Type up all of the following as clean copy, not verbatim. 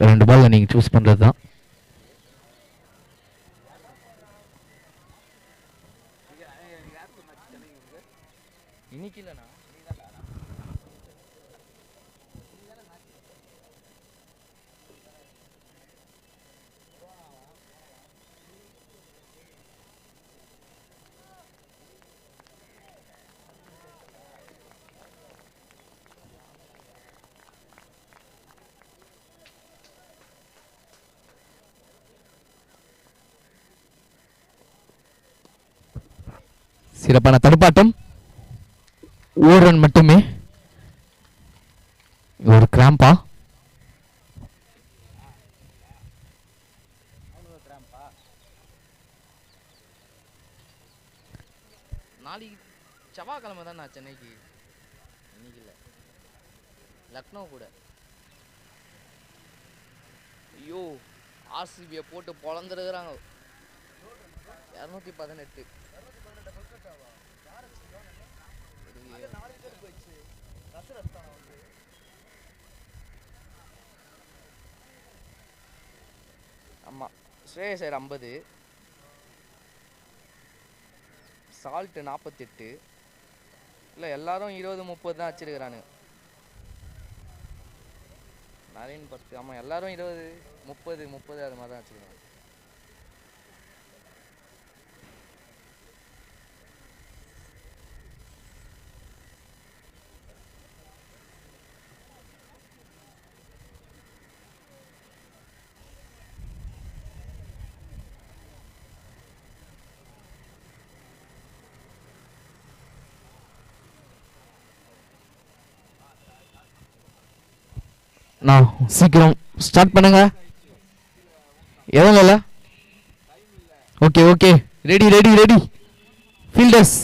2 பால்ல நீங்க சூஸ் பண்றது தான். இன்னைக்கு இல்லைண்ணா. சிறப்பான தடுப்பாட்டம். ஒரு ரன் மட்டுமே. ஒரு கிராம்பா? நாளைக்கு செவ்வாய்க்கிழமை தான் நான் சென்னைக்கு. இன்னைக்கு இல்லை, லக்னோ கூட. ஐயோ, ஆர்சிபியை போட்டு பொழந்துருக்குறாங்க. 218. ஆமாம், ஸ்ரேயஸ் ஐயர் 50, சால்ட்டு 48. இல்லை, எல்லாரும் 20-30 தான் வச்சிருக்கிறானுங்க. நரேன் 10. ஆமாம், எல்லாரும் 20-30 அது மாதிரி தான் வச்சுருக்காங்க. நான் சீக்கிரம் ஸ்டார்ட் பண்ணுங்க. எதுவும் இல்லை. Okay okay, ready ready ready fielders.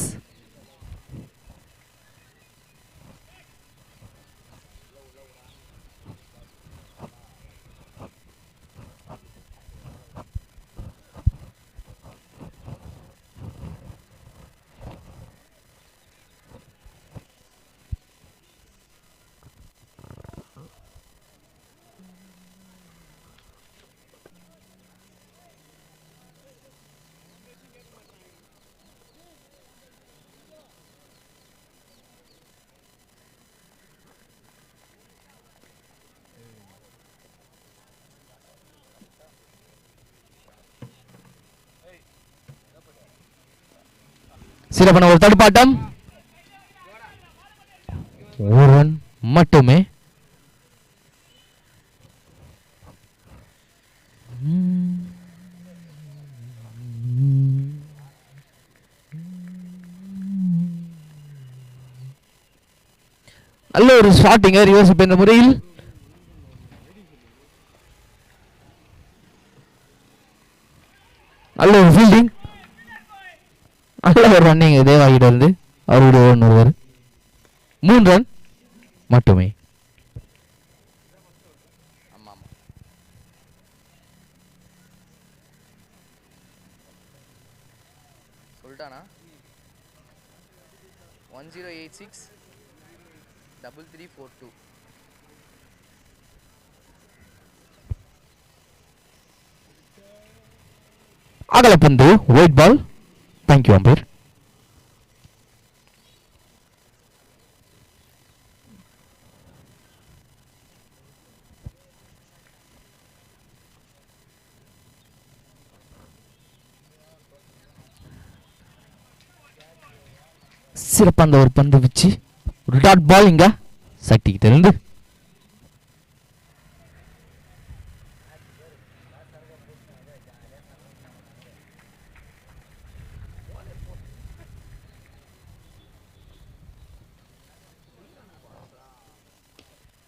சிறப்பான ஒரு தடுப்பாட்டம். ஒரு ரன் மட்டுமே. நல்ல ஒரு ஸ்டார்டிங் ரிவர்ஸ் என்ற முறையில். நல்ல ஒரு ஃபீல்டிங், நல்ல ஒரு ரன்னிங் தேவாகிட்ட இருந்து. அவருடைய ஒருவர் 3 ரன் மட்டுமே. ஆமாம், சொல்லிட்டானா? 1086 3342. அகலப்பந்து, ஒயிட் பால். Thank you umpire. சிறப்பான ஒரு பந்து வச்சு ஒரு டாட் பால் இங்க சட்டிக்கிட்ட இருந்து.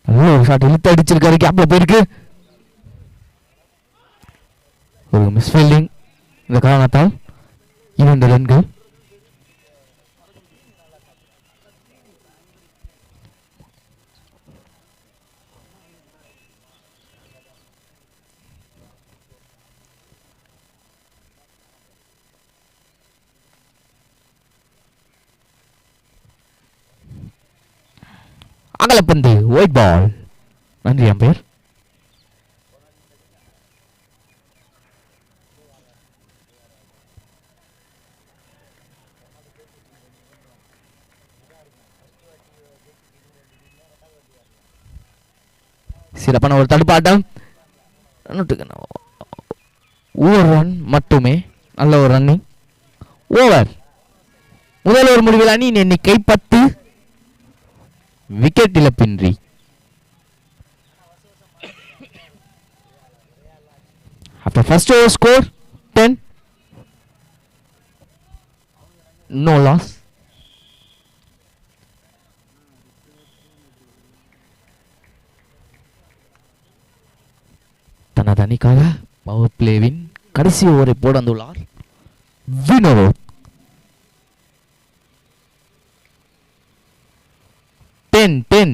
ஒரு ஷாட் இழுத்து அடிச்சிருக்காரு, கேப்ல போயிருக்கு. ஒரு மிஸ் ஃபீல்டிங். இந்த காரணத்தால் 2 ரன்கள். அகலப்பந்து, ஒயிட் பால். நன்றி அம்பையர். சிறப்பான ஒரு தடுப்பாட்டம். ஒரு ரன் மட்டுமே. நல்ல ஒரு ரன்னிங். ஓவர். முதல் ஒரு முடிவில் அணியின் எண்ணிக்கை 10. Wicket இழப்பின்றி. After first over score 10. No loss. தனது அணிக்காக பவர் பிளேவின் கடைசி ஓவரை போட வந்துள்ளார் வினோத். 10.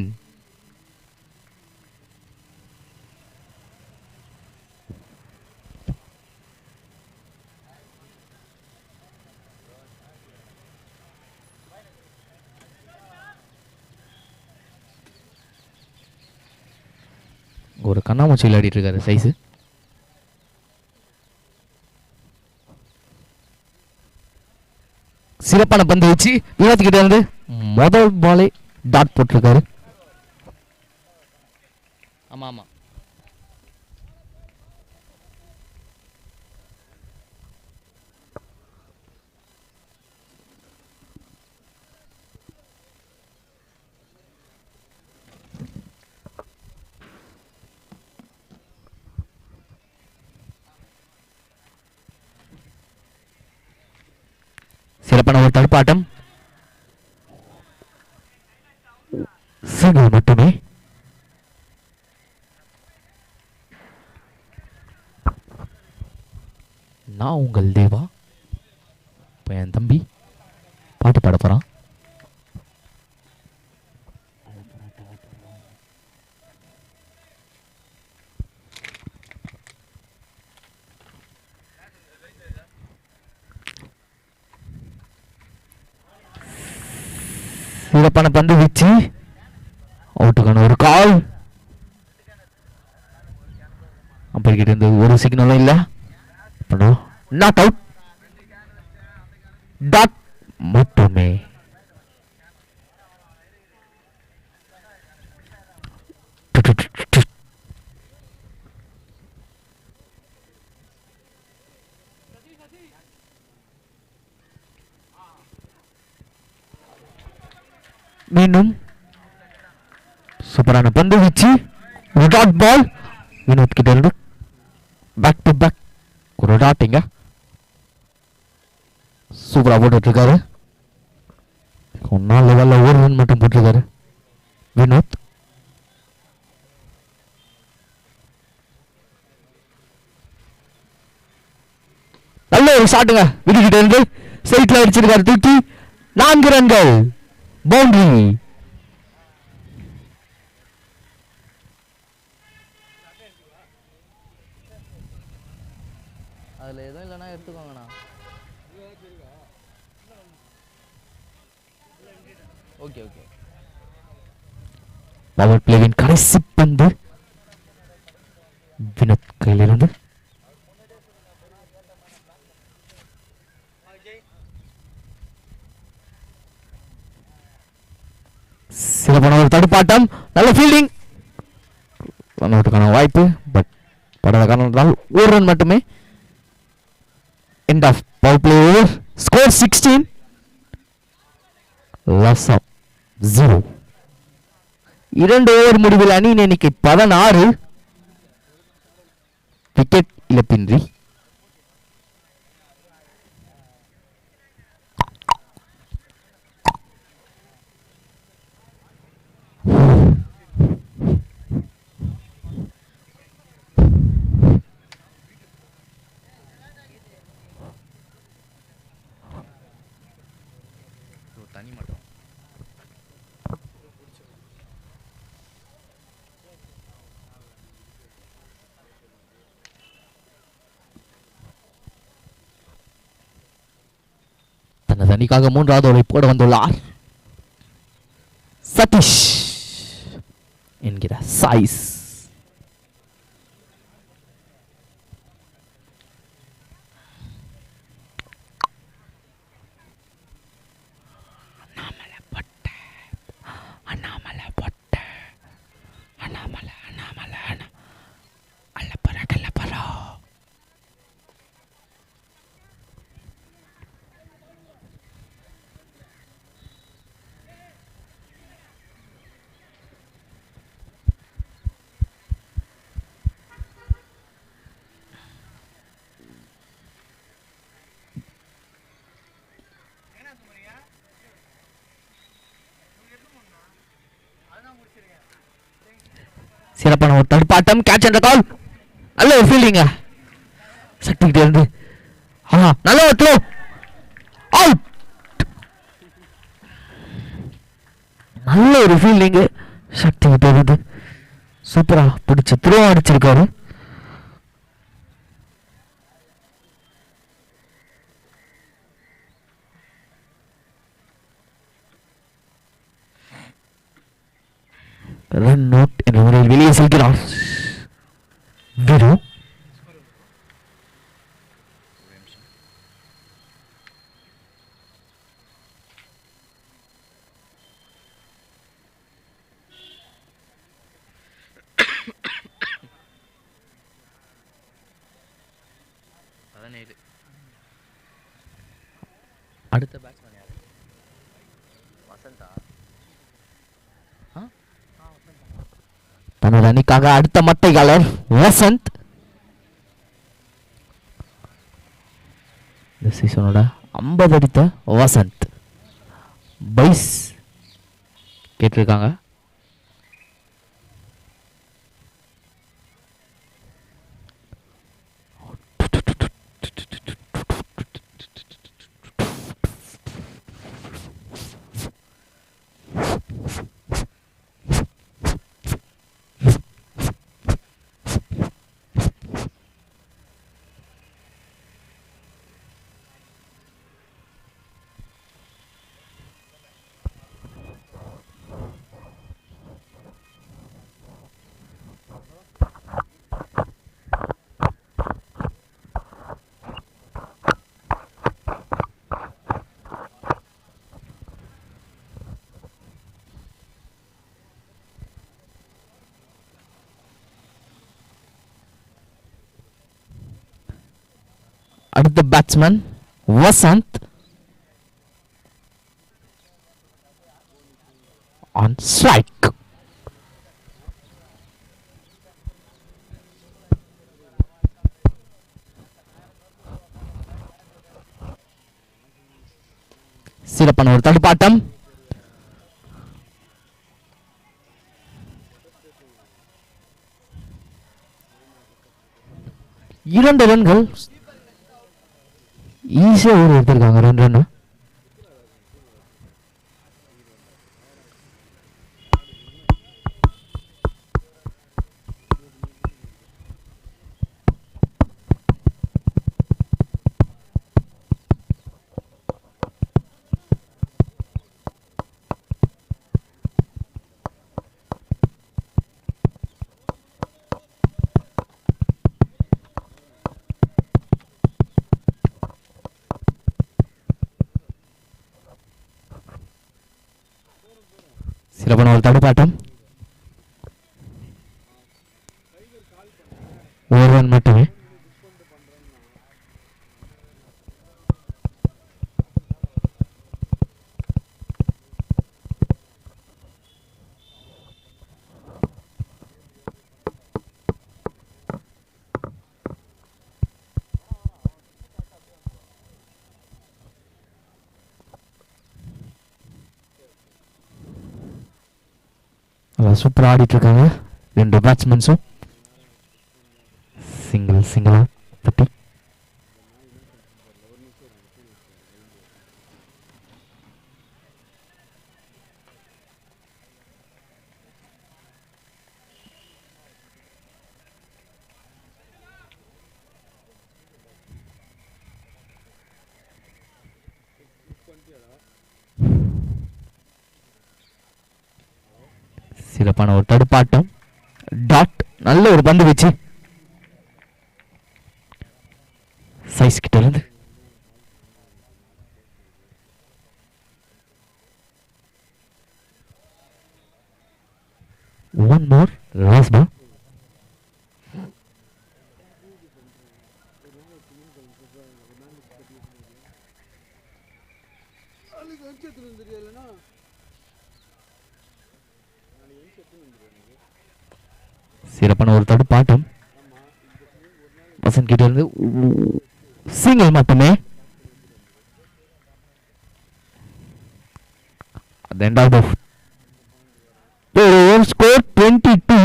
ஒரு கண்ணாமூச்சி விளையாடிட்டு இருக்காரு சைஸ். சிறப்பான பந்து வச்சு வினோத் கிட்ட இருந்து முதல் பாலே டாட் போட்டிருக்காரு. ஆமா ஆமா. சிறப்பான ஒரு தடுப்பாட்டம். சிங்கிள் மட்டுமே. நான் உங்கள் தேவா. இப்போ என் தம்பி பாட்டு பாட போறான். சிறப்பான பந்து வீச்சு. அவுட்டுக்கான ஒரு கால். அப்படி கிட்ட இருந்து ஒரு சிக்னலும் இல்ல. Not out. டாட் மட்டுமே. மீண்டும் சூப்பரான பந்து வீச்சு. Dot ball. வினோத் கிட்ட இருந்து பேக் டு பேக் ஒரு டாட்டிங்க. சூப்பரா போட்டுட்டு இருக்காரு. ஒன்னாம் லெவல்ல ஒரு ரன் மட்டும் போட்டிருக்காரு வினோத். நல்ல ஒரு ஷாட்டுங்க. விடுகிட்ட இருந்து சைட்ல அடிச்சிருக்காரு தூக்கி. 4 ரன்கள். பவுண்டரி. அதுல எதுவும் இல்லைன்னா எடுத்துக்கோங்கண்ணா. Okay okay. பவர் பிளேவின் கடைசி பந்து வினோத் கையிலிருந்து. சிறப்பான ஒரு தடுப்பாட்டம். நல்ல ஃபீல்டிங். ரன்அவுட்டுக்கான வாய்ப்பு. பட் படாத காரணத்தால் ஒரு ரன் மட்டுமே. End of power play over. Score 16. Loss of 0. 2 over முடிவில் அணியின் எண்ணிக்கை 16. விக்கெட் இழப்பின்றி. தனி மட்டும் தனது அணிக்காக 3வது ஓவரை போட வந்துள்ளார் சதீஷ் என்கிற சாய்ஸ். சிறப்பான ஒரு தடுப்பாட்டம். Catch and call. நல்ல ஒரு ஃபீல்டிங்க சக்திக்கிட்டே இருந்து. நல்ல ஒரு த்ரோ. அவுட். நல்ல ஒரு ஃபீல்டிங்கு சக்திக்கிட்டே இருந்து. சூப்பரா பிடிச்ச த்ரோ அடிச்சிருக்காரு. ரன் அவுட் என்ற முறையில் வெளியே செல்கிறார் வீரு. அடுத்த பேட்ஸ்மேன் யாரு? வசந்தா. தனது அணிக்காக அடுத்த மட்டைக்காளர் வசந்த். இந்த சீசனோட 50 அடித்த வசந்த் பைஸ் கேட்டிருக்காங்க. அடுத்த பேட்ஸ்மேன் வசந்த் on strike. சிறப்பான ஒரு தடுப்பாட்டம். இரண்டு ரன்கள் ஈஸியா ஒரு எடுத்திருக்காங்க. 2 ரன். சிறப்பான ஒரு தடுப்பாட்டம். ஒரு ரன் மட்டுமே. சூப்பராக ஆடிட்டு இருக்காங்க 2 பேட்ஸ்மேன்ஸும். சிங்கிளா தட்டி சிறப்பான ஒரு தடுப்பாட்டம். டாட் நல்ல ஒரு பந்து வச்சு சைஸ் கிட்ட இருந்து ஒன் மோர் லாஸ்ட் பால். சிறப்பான ஒரு தடுப்பாட்டம். வசந்த் கிட்ட இருந்து சிங்கிள் மட்டுமே. At the end of the over score 22.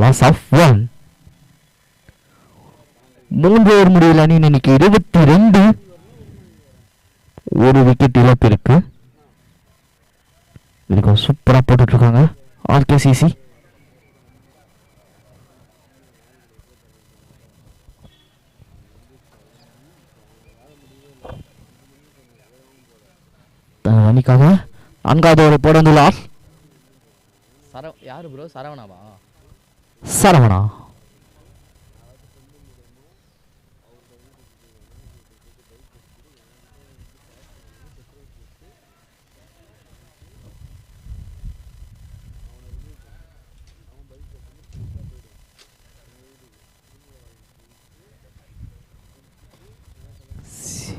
Loss of 1. 3 over முடிவில் அணி இன்னைக்கு 22. ஒரு விக்கெட் இழப்பு இருக்கு. இதுக்கு சூப்பரா போட்டுட்டு இருக்காங்க ஆர்கேசிசி. அணிக்காக 4வது ஓவரை போட வந்துள்ளார் யாரு ப்ரோ? சரவணாவா? சரவணா.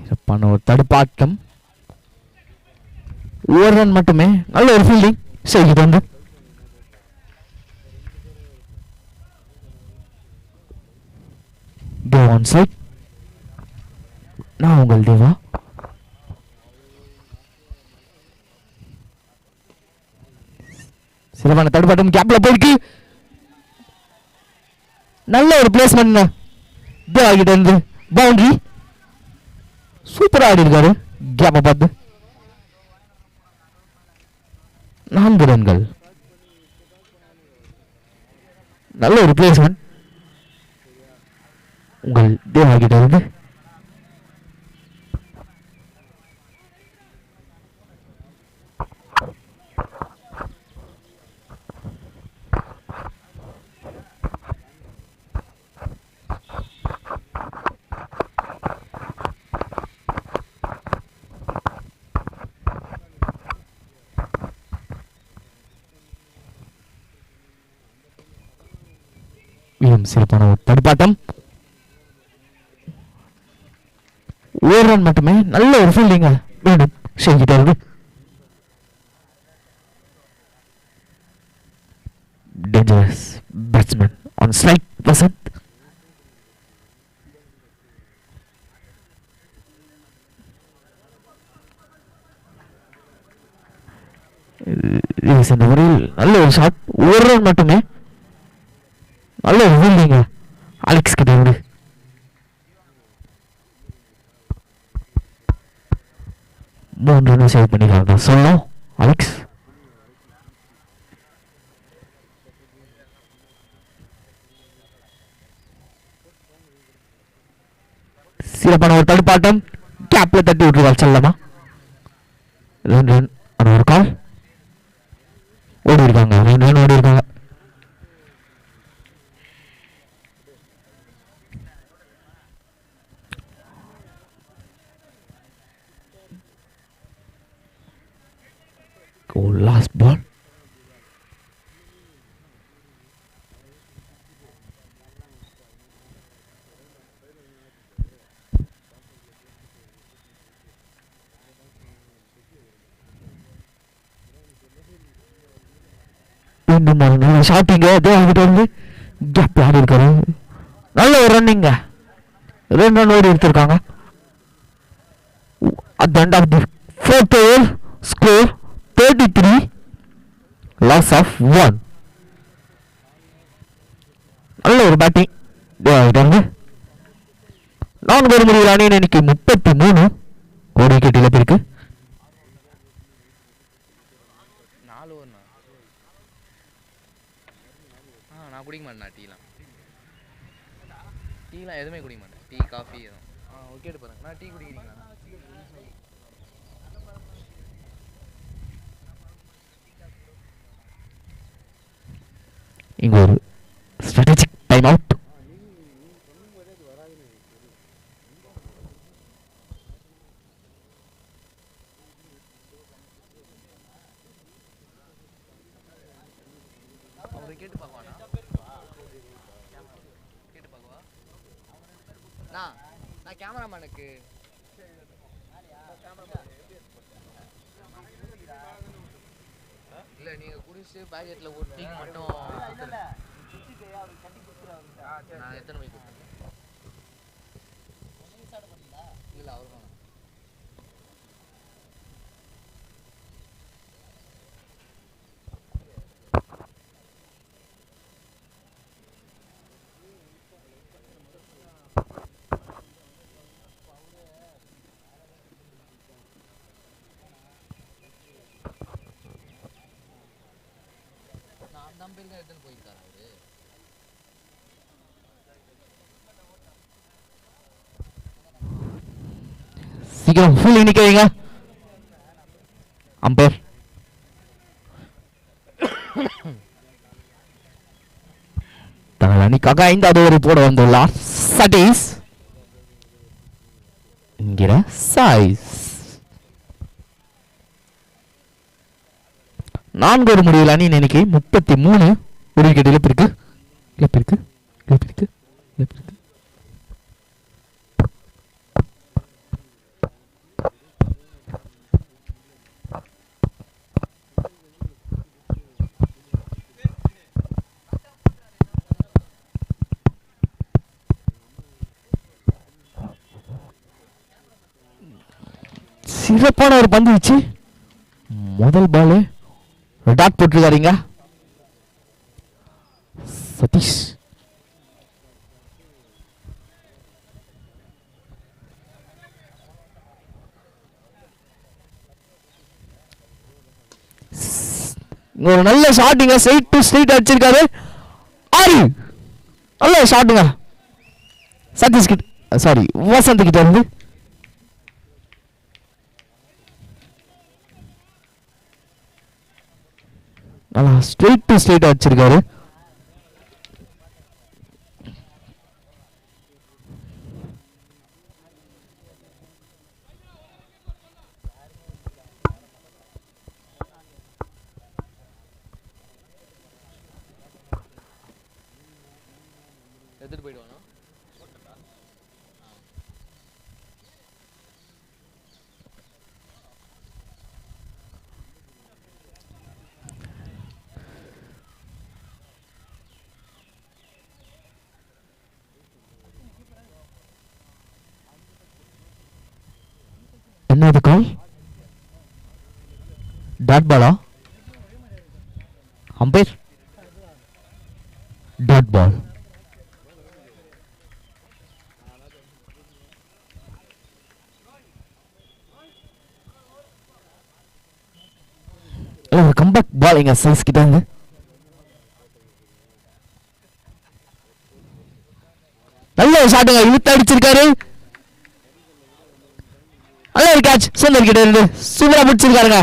சிறப்பான ஒரு தடுப்பாட்டம். ஒரு ரன் மட்டுமே. நல்ல ஒரு ஃபீல்டிங் செய்து வந்து ஆன் சைட். நான் உங்கள் தேவா. சிறப்பான தடுப்பாட்டம் கேப்ல போயிருக்கு. நல்ல ஒரு பிளேஸ்மெண்ட் தேவா கிட்ட இருந்து பவுண்டரி. சூப்பரா ஆடி இருக்காரு கேப்ப பார்த்து. 4 ரன்கள். நல்ல ஒரு பிளேஸ்மெண்ட் உங்கள் தேவா கிட்ட இருந்து. சிறப்பான ஒரு தடுப்பாட்டம். ஒரு ரன் மட்டுமே. நல்ல ஒரு ஃபீல்டிங் வேண்டும் செஞ்சிட்டாரு. Dangerous batsman on strike Vasanth. இந்த முறையில் நல்ல ஒரு ஷாட். ஒரு ரன் மட்டுமே. நல்ல ஒரு ஃபீல்டிங் அலெக்ஸ் கிட்ட இருந்து. மூணு ரன் சேவ் பண்ணிக்கலாம் சொல்லணும் அலெக்ஸ். சிறப்பான ஒரு தடுப்பாட்டம். கேப்ல தட்டி விட்டுருவாள் செல்லமா. 2 ரன். அது ஒரு கால். ஓடி இருக்காங்க. 2 ரன் ஓடி இருக்காங்க. last ball. ஷாட்டிங்க தேவகிட்ட இருந்து கேப் ஆடி இருக்காரு. நல்ல ஒரு ரன்னிங்க. 2 ரன் ஓடி எடுத்திருக்காங்க. at the end of the 4th over score 33. loss of 1. நல்ல ஒரு பேட்டிங் தேவகிட்ட இருந்து. 4 ஒரு முடிவில் அணி இன்னைக்கு 33. ஒரு விக்கெட் இழப்பிற்கு. நான் குடிக்க மாட்டேன் டீலாம் எதுவுமே குடிக்க மாட்டேன். டீ காஃபி எதுவும். ஓகே பாருங்க. நான் டீ குடிக்கிறீங்களா? இங்க ஒரு ஸ்ட்ராட்டஜிக் டைம் அவுட். அவரை கேட்டு பார்க்கவானா? கேட்டு பார்க்கவா? நான் கேமராமேனுக்கு இல்லை நீங்கள் குடிச்சு பேக்கெட்டில் ஒரு டீக்கு மட்டும் நான் எத்தனை போய் கொடுத்தேன்? இல்லை அவர் தான். பேருக்கு எடுத்துன்னு போயிருக்காரு அவரு. சீக்கிரம் ஃபீல்டிங் நிக்க வைங்க. அம்பையர் தங்கள் அணிக்காக 5வது ஓவர் போட வந்துள்ளார் சதீஷ் என்கிற சாய்ஸ். 4 ஒரு முடிவில் அணியின் எண்ணிக்கை 33. ஒரு விக்கெட் இழப்பிற்கு இழப்பிற்கு இழப்பிற்கு இழப்பிற்கு. சிறப்பான ஒரு பந்து வச்சு முதல் பால் டாட் போட்டிருக்காருங்க சதீஷ். ஒரு நல்ல ஷாட்டுங்க, ஸ்ட்ரைட் டு ஸ்ட்ரைட் அடிச்சிருக்காரு. ஆறு நல்ல ஷாட்டுங்க சதீஷ் கிட்ட, சாரி வசந்த் கிட்ட இருந்து. ஸ்ட்ரெயிட் டு ஸ்ட்ரெயிட் அடிச்சிருக்காரு. எடுத்துட்டு போயிடுவானா? என்னது கால்? டாட் பாலா? Umpire dot ball. ஒரு கம்பேக் பால் எங்க சைஸ் கிட்ட இருந்து. நல்ல ஷாட்டுங்க, இழுத்து அடிச்சிருக்காரு. நல்ல ஒரு கேட்ச் சுந்தர் கிட்ட இருந்து, சூப்பரா பிடிச்சிருக்காருங்க.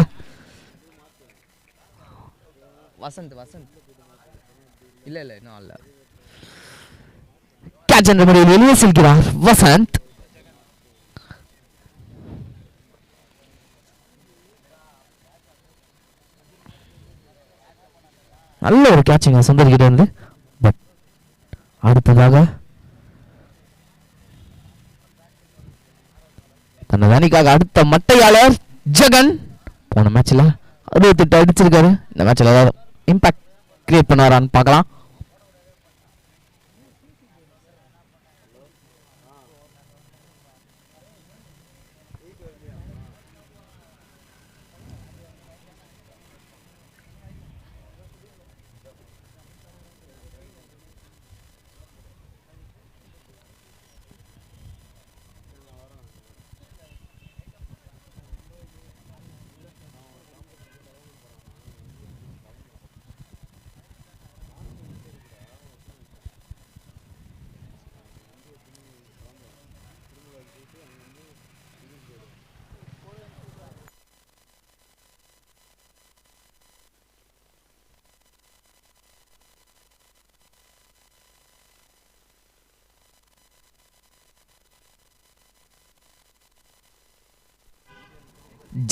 வசந்த் இல்ல இன்னும் அல்ல. கேட்ச் என்ற முறையில் வெளியே செல்கிறார் வசந்த். நல்ல ஒரு கேட்சிங்க சுந்தர் கிட்ட இருந்து. பட் அடுத்ததாக தனது அணிக்காக அடுத்த மட்டையாளர் ஜெகன். போன மேட்ச்ல 68 அடிச்சிருக்காரு. இந்த மேட்ச்ல ஏதாவது இம்பாக்ட் கிரியேட் பண்ணுவாரான்னு பார்க்கலாம்.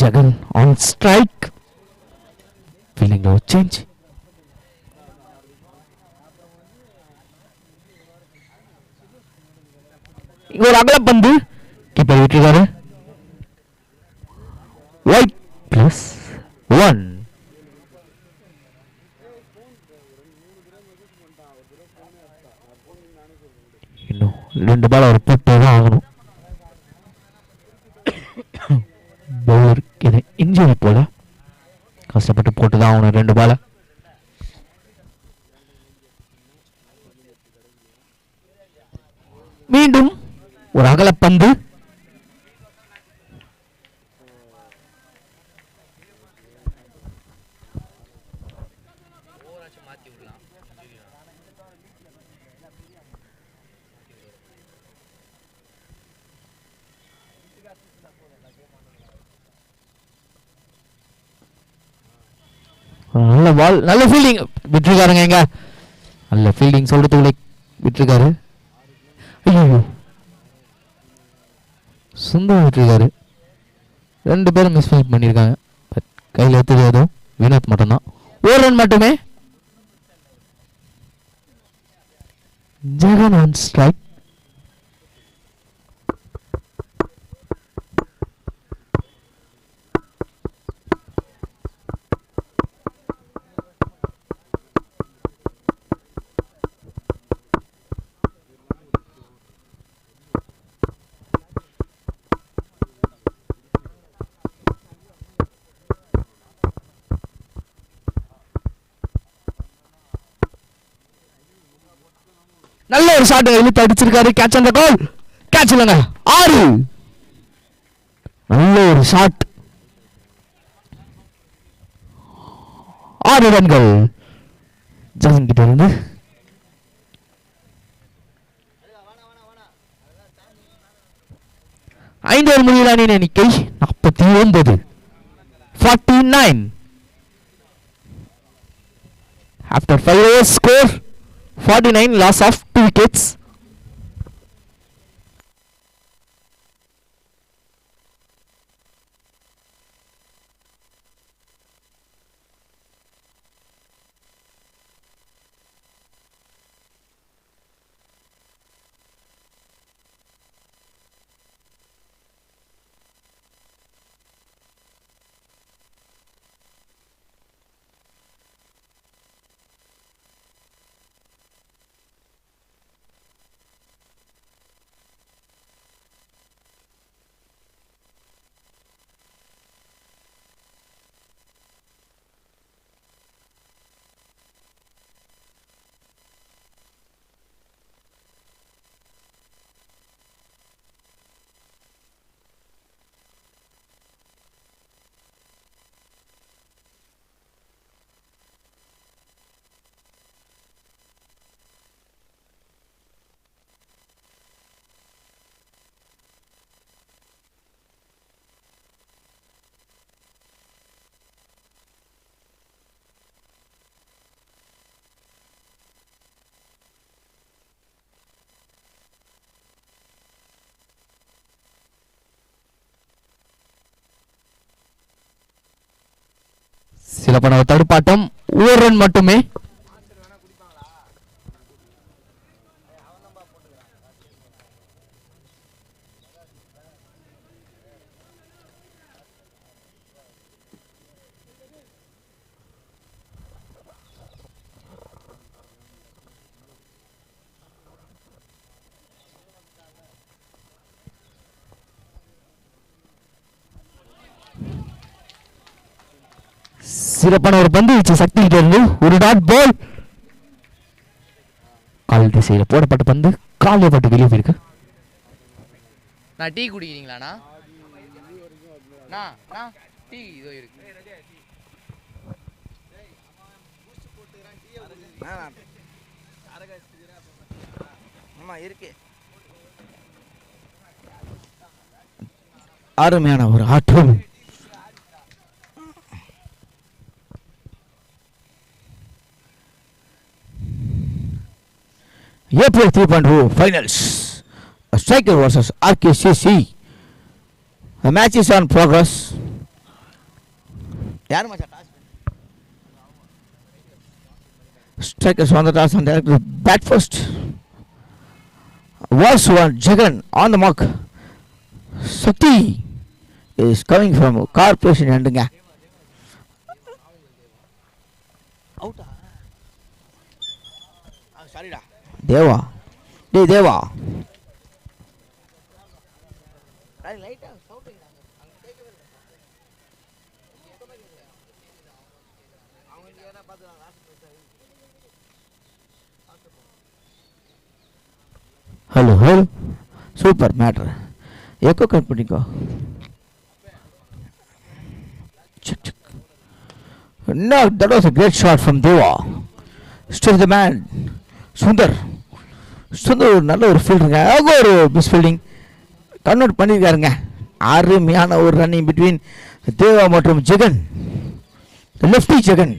Jagan on strike. Feeling no change. ஒரு அகல பந்து கீப்பர் விட்டுருக்காரு. White plus 1. இன்னும் 2 பால் அவர் போட்டு தான் ஆகணும். பவுலர் இது இன்ஜுரி போல கஷ்டப்பட்டு போட்டு தான் ஆகணும் 2 பால. மீண்டும் ஒரு அகலப்பந்து. ஓவராச்சு மாத்தி விடலாம். நல்ல பால், நல்ல ஃபீல்டிங் விட்டுருக்காருங்க. எங்க நல்ல ஃபீல்டிங் சொல்றதுக்குள்ளே விட்டுருக்காரு. ஐயோ, சுந்தரம் விட்டுருக்காரு. 2 பேரும் மிஸ் பண்ணியிருக்காங்க. கையில் தெரியாதோ வினோத் மட்டும்தான். ஒரு ரன் மட்டுமே. Jagan on strike. நல்ல ஒரு ஷாட் இழுத்து அடிச்சிருக்காரு. கேட்ச் அந்த கோல். கேட்ச் இல்லைங்க. 6. நல்ல ஒரு ஷாட். 6 ரன்கள் ஜெகன் கிட்ட இருந்து. ஐந்து முடிவில் அணியின் எண்ணிக்கை 49. 49. After 5 overs score 49, loss of 2 wickets. சிறப்பான தடுப்பாட்டம். ஒரு ரன் மட்டுமே. சிறப்பான ஒரு பந்து வீச்சு சக்தி கிட்ட இருந்து ஒரு டாட் பால். கால் திசையில போடப்பட்ட பந்து காலில் பட்டு வெளியே போயிருக்கு. நான் டீ குடிக்கிறீங்களாண்ணா? டீ இதோ இருக்கு. இருக்கு. அருமையான ஒரு ஆட்டம். April 3.0 finals. Striker versus RKCC. The match is on progress. Strikers on the toss and director bat first. Was one Jagan on the mark. Sakti is coming from Corporation ending. Out. Sorry da. Deva. Hey Deva. Hello, hello. Super matter. Echo cut பண்ணிக்கோ. Check, check. No, that was a great shot from Deva. Still the man. Sundar. Sundar நல்ல ஒரு ஃபீல்டுங்க. அங்க ஒரு miss fielding convert பண்ணிருக்காருங்க. அருமையான ஒரு running between Deva மற்றும் Jagan. Lefty Jagan.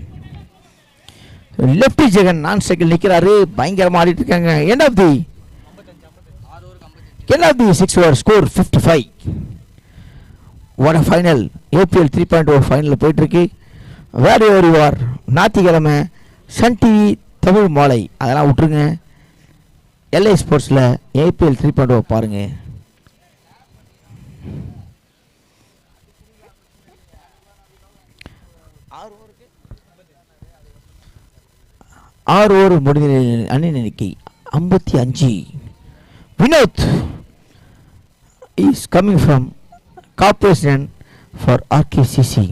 Lefty Jagan நான் cycle நிற்கிறாரு. பயங்கரமாக ஆடிட்டு இருக்காங்க. End of the 6 over score 55. What a final. APL 3.0 ஃபைனலில் போயிட்டுருக்கு. Wherever you are. ஞாயிற்றுக்கிழமை சன் டிவி தமிழ் மாலை அதெல்லாம் விட்டுருங்க. எல்ஐ ஸ்போர்ட்ஸில் ஏபிஎல் 3.0 பாருங்கள். ஆறு ஓவர் முடிந்த அணி எண்ணிக்கை 55. Vinod is coming from corporation for RKCC.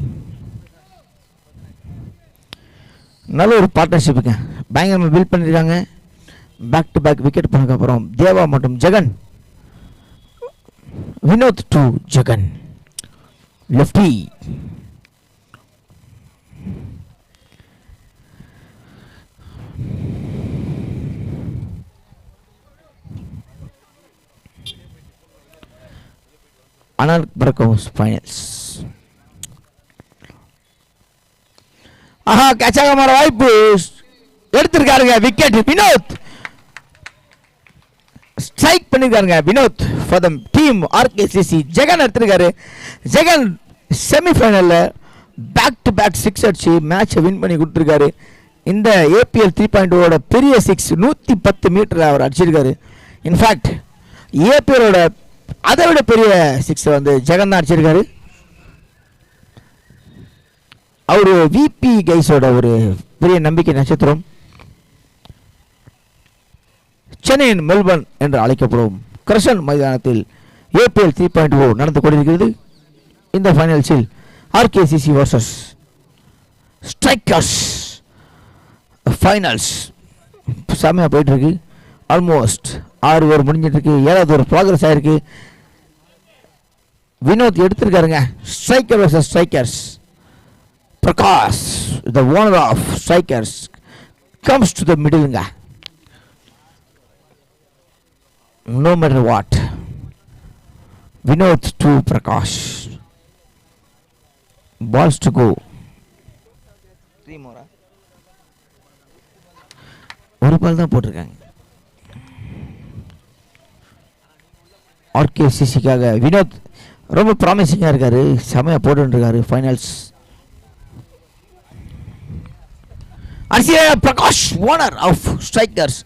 நல்ல ஒரு பார்ட்னர்ஷிப்புங்க. பயங்கரமாக பில்ட் பண்ணியிருக்காங்க. பேக் டு பேக் விக்கெட் பண்ணதுக்கப்புறம் தேவா மற்றும் ஜெகன். Vinod to Jagan lefty. அனல் பிரகோஸ் ஃபைனல்ஸ். ஆஹா கேட்சாக மாற வாய்ப்பு எடுத்திருக்காருங்க. விக்கெட். வினோத் ஸ்ட்ரைக் பண்ணிருக்காருங்க. Vinod for the team RKCC. Jagan எடுத்திருக்காரு. ஜெகன் செமிஃபைனலில் பேக் டு பேக் 6 அடிச்சு மேட்சை வின் பண்ணி கொடுத்துருக்காரு. இந்த ஏபிஎல் 3.0 பெரிய 6 110 மீட்டர் அவர் அடிச்சிருக்காரு. இன்ஃபேக்ட் ஏபிஎலோட அதை விட பெரிய 6 வந்து ஜெகன் தான் அடிச்சிருக்காரு. அவர் விபி கைஸோட ஒரு பெரிய நம்பிக்கை நட்சத்திரம். சென்னையின் மெல்பர்ன் என்று அழைக்கப்படும் கிரஷன் மைதானத்தில் ஏபிஎல் 3.0 நடந்து கொண்டிருக்கிறது. இந்த ஃபைனல்ஸில் ஆர்கேசிசி வர்சஸ் ஸ்ட்ரைக்கர்ஸ் ஃபைனல்ஸ் செம்மையாக போயிட்டுருக்கு. ஆல்மோஸ்ட் 6 ஓவர் முடிஞ்சிட்ருக்கு. 7வது ஒரு ப்ராக்ரஸ் ஆகிருக்கு. வினோத் எடுத்திருக்காருங்க. Striker versus strikers. Prakash the owner of strikers comes to the மிடிலுங்க. No matter what. Vinod to Prakash. Balls to go. 3 மோரா. ஒரு பால் தான் போட்டிருக்காங்க. ஆர்கேசிசிக்காக வினோத் ரொம்ப ப்ராமிசிங்காக இருக்காரு. செமையாக போட்டுருக்காரு. Finals Prakash owner of strikers.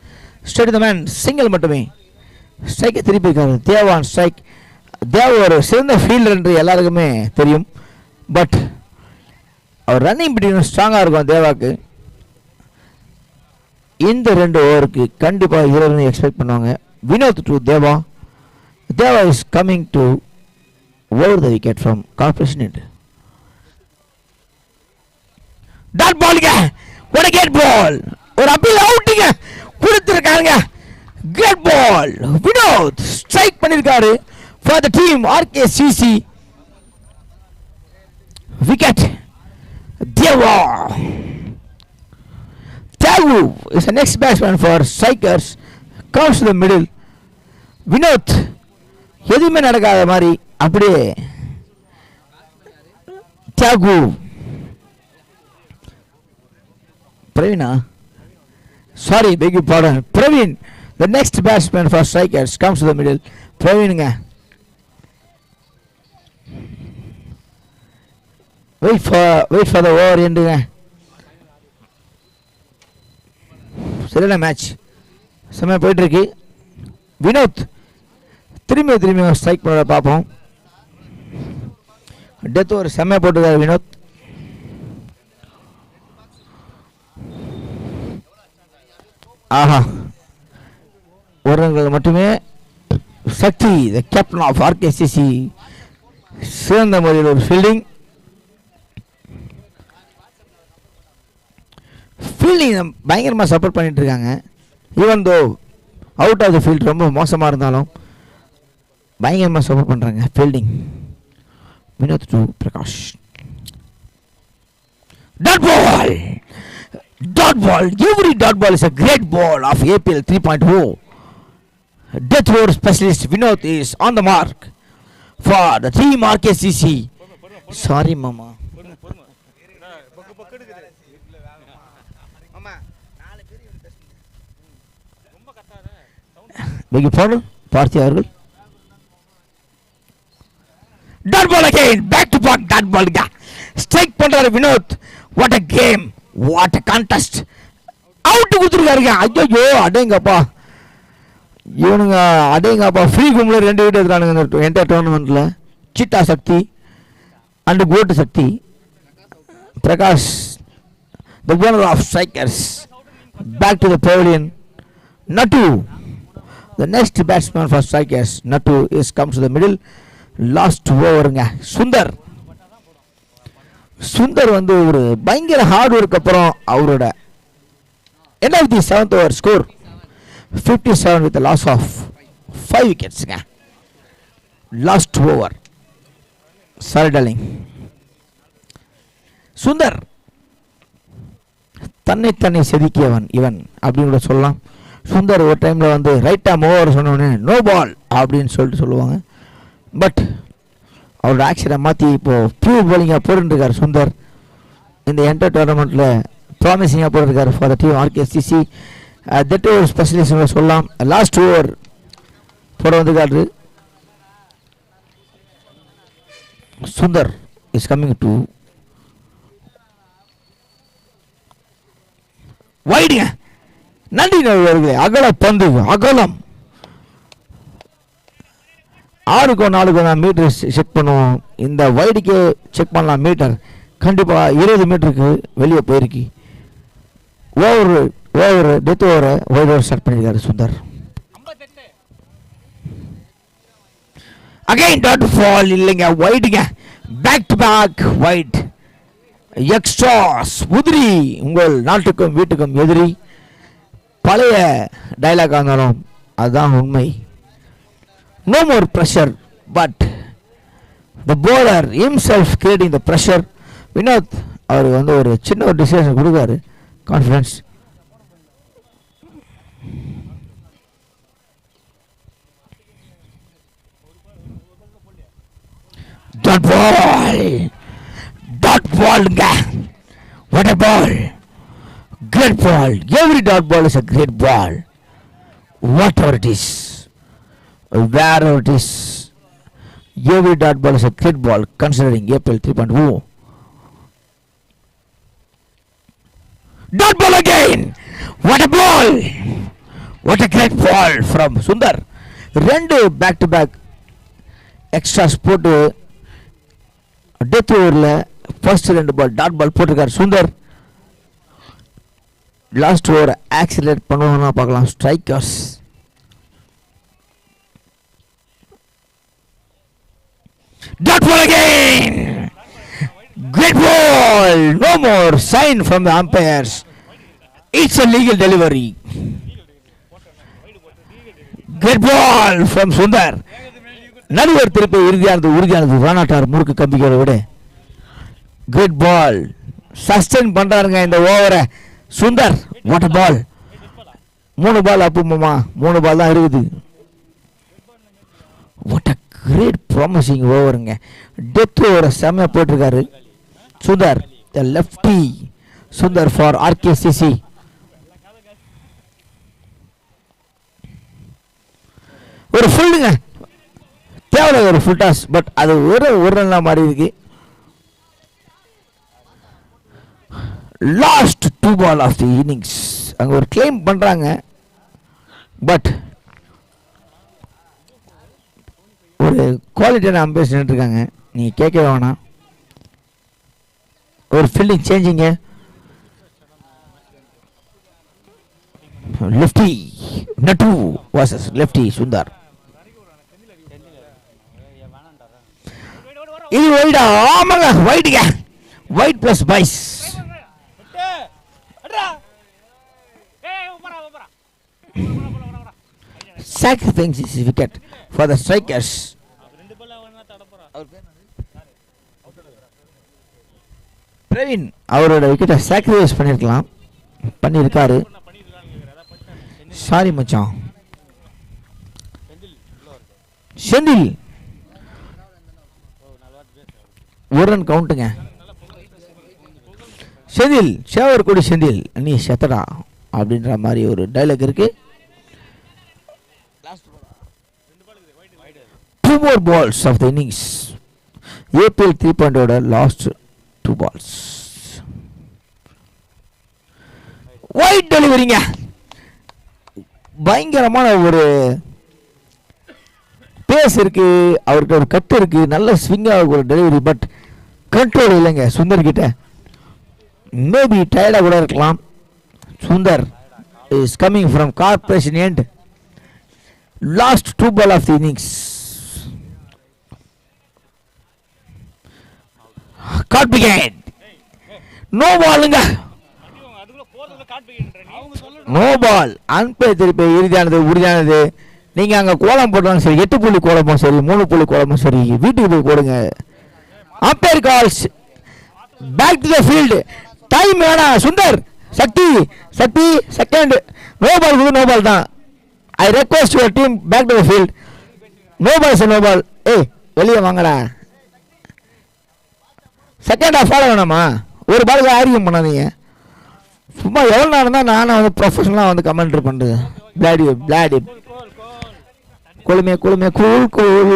Straight the man single மட்டுமே. ஸ்ட்ரைக்கை திருப்பி இருக்காரு. தேவான் ஸ்ட்ரைக். தேவ ஒரு சிறந்த ஃபீல்டர் என்று எல்லாருக்குமே தெரியும். பட் அவர் ரன்னிங் பிட்வீன் ஸ்ட்ராங்காக இருக்கும் தேவாக்கு. இந்த 2 ஓவருக்கு கண்டிப்பாக 20 ரன் எக்ஸ்பெக்ட் பண்ணுவாங்க. Vinod to Deva. Deva is coming to over the wicket from corporation end. Dot பாலுங்க. ஒரு கேட் பால். ஒரு அப்பீல் அவுட்டுங்க கொடுத்துருக்காங்க. கேட் பால். வினோத் ஸ்ட்ரைக் பண்ணியிருக்காரு for the team RKCC. Wicket. Deva. Tagu is the next batsman for strikers. Comes to the middle. Vinod எதுவுமே நடக்காத மாதிரி அப்படியே தியாகு. பிரவீனா sorry beg your pardon. Praveen the next batsman for strikers comes to the middle. பிரவீனுங்க. wait for the over endங்க. சரியான match செம்மையாக போயிட்டுருக்கு. வினோத் திரும்பி ஸ்ட்ரைக் பண்ண பார்ப்போம். டெத் ஒரு செம்மையாக போட்டுருக்காரு வினோத். ஆஹா ஒரு ரன்கள் மட்டுமே. சக்தி த கேப்டன் ஆஃப் ஆர்கேசிசி சிறந்த முறையில் ஒரு ஃபீல்டிங் பயங்கரமாக சப்போர்ட் பண்ணிட்டு இருக்காங்க. Even though out of the field ரொம்ப மோசமாக இருந்தாலும் பயங்கரமாக சப்போர்ட் பண்ணுறாங்க fielding. Vinod to Prakash. Dot ball. Dot ball. Every dot ball is a great ball of APL 3.0. Death over specialist Vinod is on the mark for the team RKCC. Sorry mama. வெகி போனல் பார்த்தி அவர்கள். Dot ball again, back to back dot ball. Strike பண்றாரு Vinod. What a game, what a contest. Out கொடுத்துருக்காருங்க. ஐயோ அடேங்கப்பா, இவனுங்க அடேங்கப்பா free கும்ல 2 wicket எடுத்தானுங்க இந்த என்டையர் டோர்னமெண்ட்ல. சிட்டா சக்தி அண்ட் கோட் Sakthi. Prakash, the owner of strikers, back to the pavilion. Nattu, the next batsman for strikers. Nattu is comes to the middle. Last overங்க. சுந்தர் வந்து ஒரு பயங்கர ஹார்ட் ஒர்க் அப்புறம் அவரோட end of the 7th over score 57 with a loss of 5 wickets. Last over. Sorry darling. Sundar தன்னை செதுக்கியவன் இவன் அப்படின்னு கூட சொல்லலாம். சுந்தர் ஒரு டைமில் வந்து ரைட் ஆம் ஓவர் சொன்னோடனே நோ பால் அப்படின்னு சொல்லிட்டு சொல்லுவாங்க. பட் அவரோட ஆக்ஷனை மாற்றி இப்போது பியூர் பவுலிங்காக போட்டுருக்கார் சுந்தர். இந்த என்டர் டோர்னமெண்ட்டில் ப்ராமிசிங்காக போட்டுருக்காரு for the team RKSDC. That over specialist சொல்லலாம். லாஸ்ட் ஓவர் போட வந்துருக்காரு சுந்தர். இஸ் கம்மிங் டு வைடுங்க. நன்றி நண்பர்களே. அகல பந்து, அகலம் 6க்கோ 4க்கோ நான் மீட்டர் செக் பண்ணுவோம். இந்த வைடுக்கு செக் பண்ணலாம் மீட்டர். கண்டிப்பாக 20 மீட்டருக்கு வெளியே போயிருக்கு. ஓவர் டெத் ஓவரை வைட் ஓவர் ஸ்டார்ட் பண்ணியிருக்காரு சுந்தர். அகைன் டாட் ஃபால் இல்லைங்க, வைடுங்க. Back to back wide. Extras உதிரி உங்கள் நாட்டுக்கும் வீட்டுக்கும் எதிரி. பழைய டைலாக் இருந்தாலும் அதுதான் உண்மை. No more pressure but the bowler himself creating the pressure. Vinod அவர் வந்து ஒரு சின்ன ஒரு டிசிஷன் கொடுக்காரு. கான்ஃபிடன்ஸ். டாட் பால், டாட் பால்ங்க. What a ball, great ball. Every dot ball is a great ball. Whatever it is, wherever it is, every dot ball is a great ball considering April 3.0. Dot ball again. What a ball, what a great ball from Sundar. 2 back to back extras போட்டு death ஓவரில் first 2 ball dot ball போட்டிருக்காரு Sundar. Last over accelerate பண்ணுவோம்னா பார்க்கலாம். Strikers dot ball again, great ball. No more sign from the umpires. It's a legal delivery. Great ball from Sundar. நடுவர் திருப்பி உறுதியானது வானாட்டார் முறுக்கு கம்பிகளை விட. குட் பால். சஸ்டெயின் பண்றாருங்க இந்த ஓவரை Sundar. What a ball. 3 ball அப்புமா, 3 ball தான் இருக்குது. வாட் அ கிரேட் ப்ராமிசிங் ஓவருங்க. டெத் ஓவரை செம்மையா போட்டிருக்காரு Sundar. The lefty Sundar for RKCC. ஒரு ஃபுல்லுங்க தேவை, ஒரு ஃபுல் டாஸ். பட் அது ஒரு ரன்னா மாறி இருக்கு. Last 2 ball of the innings. அங்கே ஒரு கிளைம் பண்ணுறாங்க. பட் ஒரு குவாலிட்டியான அம்பேஸ் நின்றுருக்காங்க. நீங்கள் கேட்க வேணாம். ஒரு ஃபீல்டிங் சேஞ்சிங்க. Lefty Nattu versus lefty Sundar. இது வைடா? ஆமாங்க, வைடுங்க. Wide plus byes. Sacrificing his wicket for the strikers. Praveen அவரோட விக்கெட்டை சாக்ரிஃபைஸ் பண்ணியிருக்காரு. சாரி மச்சான். செந்தில் 1 ரன் கவுண்ட்டுங்க. செந்தில் சேவர் கொடி செந்தில் நீ செத்தடா அப்படின்ற மாதிரி ஒரு டைலாக் இருக்கு. Last more balls of the innings. APL 3.0 last 2 balls. Wide deliveryங்க. பயங்கரமான ஒரு பேஸ் இருக்கு, அவருக்கு ஒரு கட் இருக்கு, நல்ல ஸ்விங் ஆக ஒரு டெலிவரி. பட் கண்ட்ரோல் இல்லைங்க சுந்தர் கிட்ட. மேபி டயர்டாக கூட இருக்கலாம். Sundar is coming from corporation end. Last 2 ball of the innings. கார்பிகேட் நோ பாலுங்க. No ball. அன்பை திருப்பி இறுதியானது உறுதியானது. நீங்கள் அங்கே கோலம் போட்டாலும் சரி, 8 புள்ளி கோலமும் சரி, 3 புள்ளி கோலமும் சரி, வீட்டுக்கு போய் போடுங்க. Umpire calls back to the field. Time வேணாம். Sundar Sakthi Sakthi second. No ball கூட நோ பால் தான். I request your team back to the field. No ball sir, no ball. ஏய் வெளியே வாங்கடா. செகண்ட் ஆஃப் ஃபாலோ வேணாமா? ஒரு பாலுக்கு ஆரியம் பண்ணாதீங்க. சும்மா எவ்வளோ நேரம் தான் நானும் வந்து ப்ரொஃபஷனலாக வந்து கமெண்ட்ரி பண்ணுறது. பிளாடி பிளாடி கொழுமே கொழுமே கூழ் கூழ்.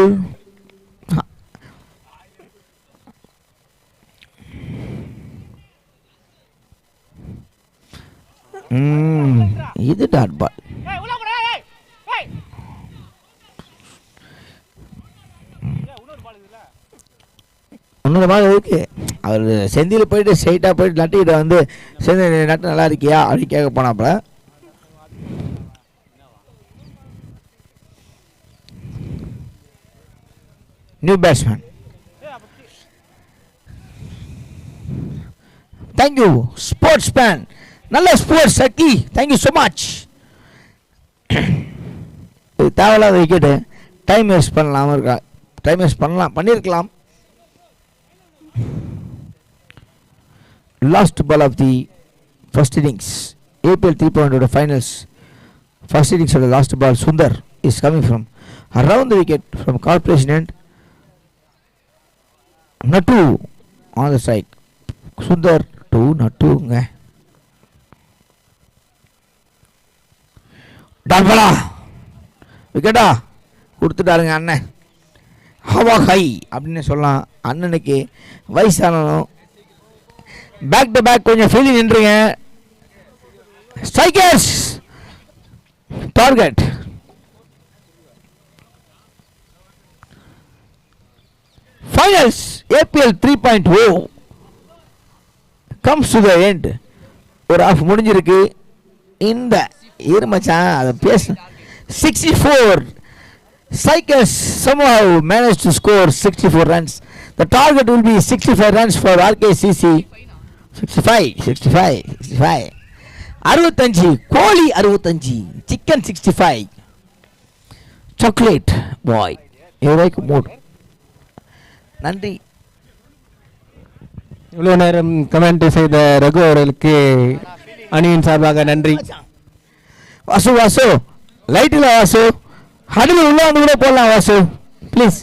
இது டாட் பால். இன்னொரு பால் இருக்கு. அவர் செந்தியில் போயிட்டு ஸ்ட்ரைட்டாக போயிட்டு நட்டுக்கிட்ட வந்து செந்தில் நட்டு நல்லா இருக்கியா அப்படி கேட்க போனாப்புல. New batsman. Thank you sportsman. நல்ல ஸ்போர்ட்ஸ் சக்கி. Thank you so much. இது தேவையில்லாத விக்கெட்டு. டைம் வேஸ்ட் பண்ணலாம் இருக்கா. டைம் வேஸ்ட் பண்ணியிருக்கலாம். Last ball of the first innings. APL 3.0 finals. First innings of the last ball. Sundar is coming from around the wicket from corporation end. Nattu on the strike. Sundar to Nattu. டால்பலா விக்கெட்டா கொடுத்துட்டாருங்க அண்ணன். ஹவா ஹை அப்படின்னு சொல்லலாம். அண்ணனுக்கு வயசானாலும் பேக் டு பேக் கொஞ்சம் ஃபீலிங் நின்றுங்க. Strikers target. Finals APL 3.0 comes to the end. ஒரு ஆஃப் முடிஞ்சிருக்கு. இந்த இருமச்சான் அதை பேச 64. Strikers somehow managed to score 64 runs. The target will be 65 runs for RKCC. 65 65 கோழி 65 சிக்கன் 65 சாக்லேட் பாய் ஏழைக்கு மூட். நன்றி. இவ்வளோ நேரம் கமெண்ட் செய்த ரகு அவர்களுக்கு அணியின் சார்பாக நன்றி. வாசு வாசு லைட்டில் வாசு ஹடில் உள்ள வந்து கூட போடலாம். வாசு ப்ளீஸ்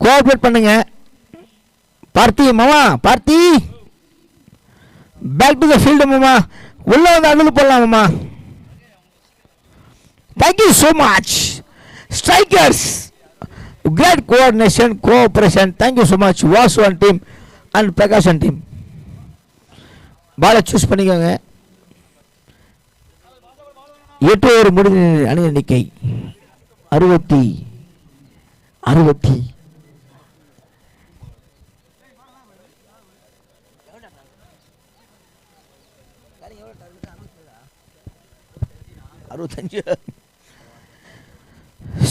கோஆப்ரேட் பண்ணுங்க. பார்த்தி மாமா பார்த்தி பேக் டு த ஃபீல்டு மாமா. உள்ள வந்து அடில் போடலாம் மாமா. Thank you so much strikers. Great coordination cooperation. Thank you so much Vasu and team and Prakash and team. பாலை சூஸ் பண்ணிக்கோங்க. 8 ஓவர் முடிஞ்ச அணி எண்ணிக்கை 60. அறுபத்தஞ்சு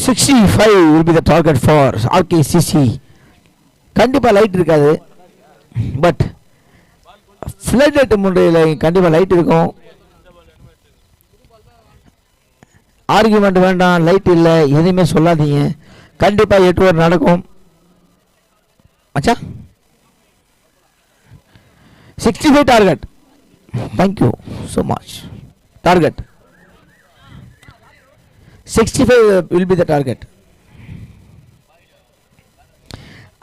65 will be the target for RKCC. கண்டிப்பாக லைட் இருக்காது. பட் ஃப்ளட் லைட் முறையில் கண்டிப்பாக லைட் இருக்கும். ஆர்கியூமெண்ட் வேண்டாம். லைட் இல்லை எதுவுமே சொல்லாதீங்க. கண்டிப்பாக 8 ஓவர் நடக்கும். அச்சா 65 target. Thank you so much. Target 65 will be the target.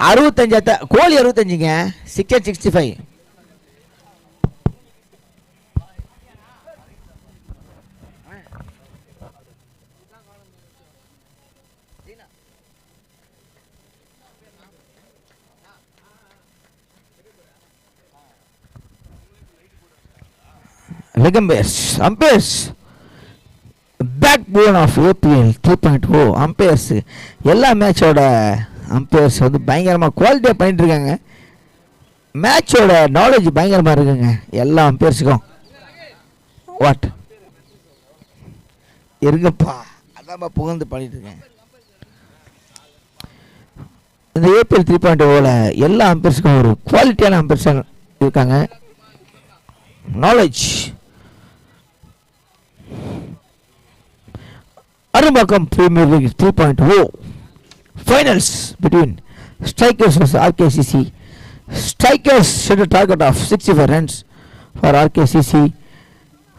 65 கோலி 65ங்க. 65. leg umpires backbone of APL 3.0 umpires எல்லா மேட்சோட umpires வந்து பயங்கரமாக குவாலிட்டியாக பண்ணிட்டு இருக்காங்க. மேட்சோட நாலேஜ் பயங்கரமாக இருக்குங்க எல்லா அம்பையர்ஸுக்கும். வாட் இருங்கப்பா, அதான்ப்பா புகழ்ந்து பண்ணிட்டு இருக்கேன். இந்த ஏபிஎல் 3.0ல எல்லா அம்பையர்ஸுக்கும் ஒரு குவாலிட்டியான அம்பையர்ஸ் இருக்காங்க. Knowledge. Arumbakkam premier league 3.0 finals between strikers vs RKCC. Strikers set a target of 65 runs for RKCC.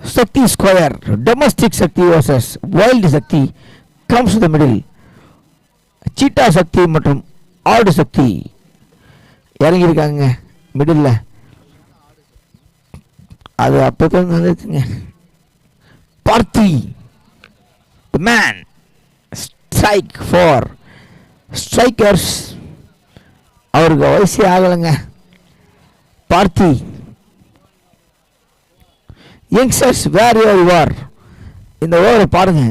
Shakti Square, domestic Shakti versus wild Shakti comes to the middle. Cheetah Shakti மற்றும் ஆடு சக்தி இறங்கியிருக்காங்க middle. அது அப்போ தான் வந்துச்சுங்க. பார்த்தி the man strike for strikers. அவருக்கு வயசே ஆகலைங்க. பார்த்தி youngsters where you are. இந்த ஓவரை பாருங்க,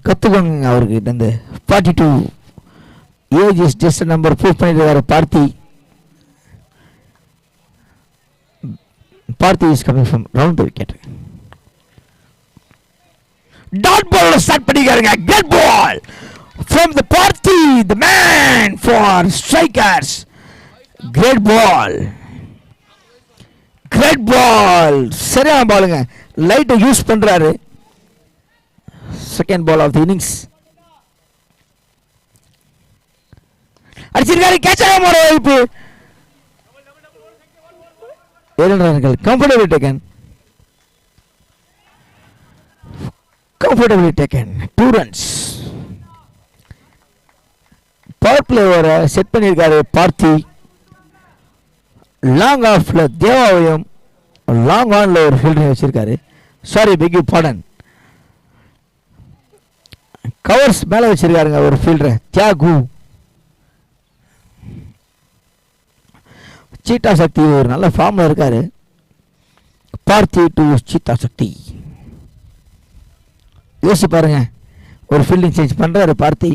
கற்றுக்கோங்க அவர்கிட்ட இருந்து. 42 age is just number prove பண்ணிட்டு Parthi. Parthi is coming from round wicket. Dot ball start பண்ணிக்காருங்க. கெட் ball from the party, the man for strikers. Great ball, great ball. சரியான பாலுங்க. லைட்டை யூஸ் பண்றாரு. Second ball of the innings அடிச்சிருக்காரு. Catch ஆக போற வாய்ப்பு. 7 ரன்கள். Comfortably taken 2 runs. Power play ஓவரை செட் பண்ணியிருக்காரு பார்த்தி. லாங் ஆஃப்ல தேவாவையும் லாங் ஆன்ல ஒரு ஃபீல்டரையும் வச்சிருக்காரு. Sorry, peg you Baden. Covers மேலே வச்சிருக்காருங்க ஒரு ஃபீல்டரை, தியாகு. சீட்டா சக்தி ஒரு நல்ல ஃபார்ம்ல இருக்காரு. பார்த்தி டு சீட்டா சக்தி. யோசி பாருங்க, ஒரு ஃபீல்டிங் சேஞ்ச் பண்றாரு பார்த்தி.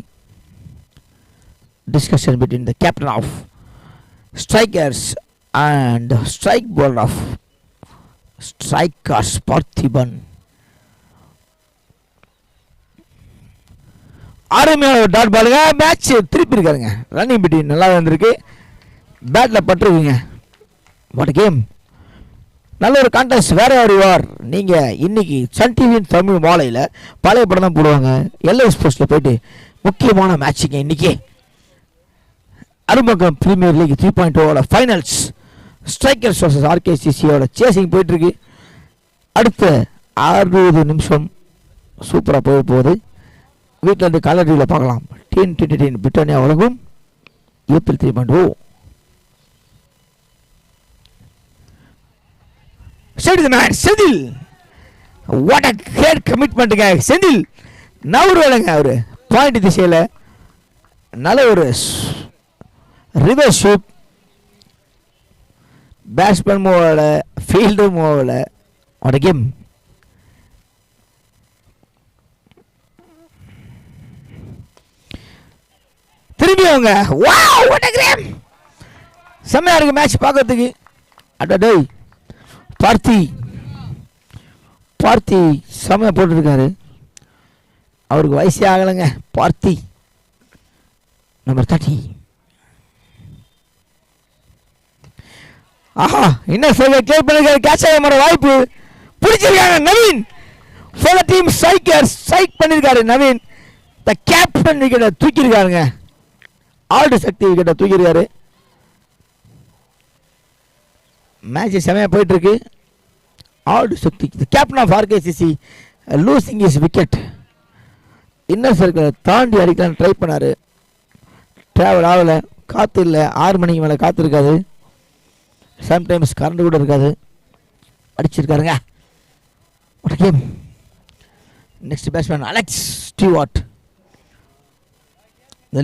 Discussion between the captain of strikers and strike bowler of strikers Parthiban. அருமையான ஒரு டாட் பாலுங்க. மேட்ச் திருப்பி இருக்காருங்க. ரன்னிங் பிட்வீன் நல்லா வந்திருக்கு. பேட்ல பட்டுருக்குங்க. What game. நல்ல ஒரு கான்டெஸ்ட். வேற யார் நீங்க இன்னைக்கு சன் டிவியின் தமிழ் மாலையில் பழைய படம் தான் போடுவாங்க. எல்ஐ ஸ்போர்ட்ஸில் போயிட்டு முக்கியமான மேட்சுங்க இன்னைக்கு. Arumbakkam premier league 3.0 finals strikers versus ஆர்கேசிசியோட சேசிங் போயிட்டுருக்கு. அடுத்த 60 நிமிஷம் சூப்பராக போக போகுது. வீட்டில் இருந்து கலர் டிவியில் பார்க்கலாம். TN பிரிட்டானியா வழங்கும் April 3.0. Senthil, what a great கமிட்மெண்ட்டுங்க. செந்தில் நவரு வேலைங்க. அவரு பாயிண்ட் திசையில் நல்ல ஒரு ரிவர்ஸ் ஷூட். பேட்ஸ்மேன் மூவால, ஃபீல்டர் மூவால. What game. திரும்பி அவங்க. Wow, what game. செம்மையா இருக்கு மேட்ச் பார்க்கறதுக்கு. அடடே, பார்த்தி செம்மையா போட்டுருக்காரு. அவருக்கு வயசே ஆகலைங்க. பார்த்தி நம்பர் 30. ஆஹா, என்ன சொல்ல கிளியர் பண்ணிருக்காரு. கேட்ச் ஆக மாற வாய்ப்பு பிடிச்சிருக்காங்க. Naveen for the team strikers strike பண்ணிருக்காரு. நவீன் தி கேப்டன் விக்கெட்டை தூக்கியிருக்காருங்க. ஆல்டு சக்தி விக்கெட்டை தூக்கியிருக்காரு. மேட்ச் செமையா போயிட்டு இருக்கு. ஆல்டு Sakthi the captain of RKCC losing is wicket. Inner சர்க்கிளை தாண்டி அடிக்கலான்னு ட்ரை பண்ணாரு. ட்ராவல் ஆகலை. காற்று இல்லை. 6 மணிக்கு மேலே காற்று இருக்காது. சம்டைம்ஸ் கரண்ட் கூட இருக்காது. அடிச்சிருக்காருங்க. What game. Next batsman Alex Stewart, the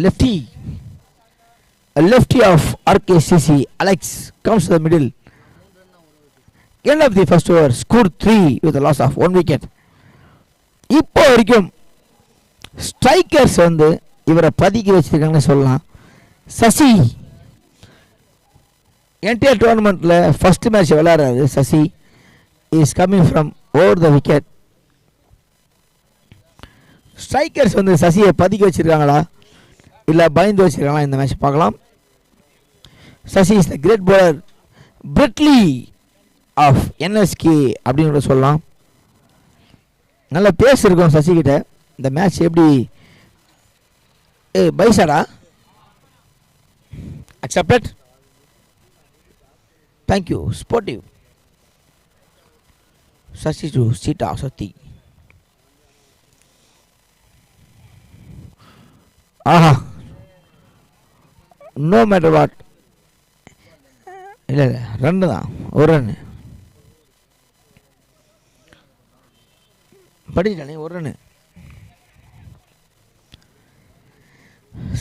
lefty of RKCC. Alex comes to the middle. end of the first over, scored 3 with a loss of 1 wicket. இப்போ வரைக்கும் ஸ்ட்ரைக்கர்ஸ் வந்து இவரை பதுக்கி வச்சிருக்காங்கன்னு சொல்லலாம். சசி என்டையர் டோர்னமெண்ட்டில் ஃபர்ஸ்ட் மேட்ச் விளையாடுறாரு. Sasi is coming from over the wicket. Strikers வந்து சசியை பதுக்கி வச்சிருக்காங்களா இல்லை பயந்து வச்சிருக்காங்களா, இந்த மேட்ச் பார்க்கலாம். Sasi is the great bowler, Brett Lee of NSK அப்படின்னு கூட சொல்லலாம். நல்ல பேஸ் இருக்கும் சசிகிட்ட. இந்த மேட்ச் எப்படி பைசாடா accepted. Thank you sportive Sasi to cheetah Sakthi. ஆஹா, நோ மேட்டர் வாட். இல்லை இல்லை, ரன்னு தான், ஒரு ரன்னு படிச்சிட்டானே, ஒரு ரன்னு.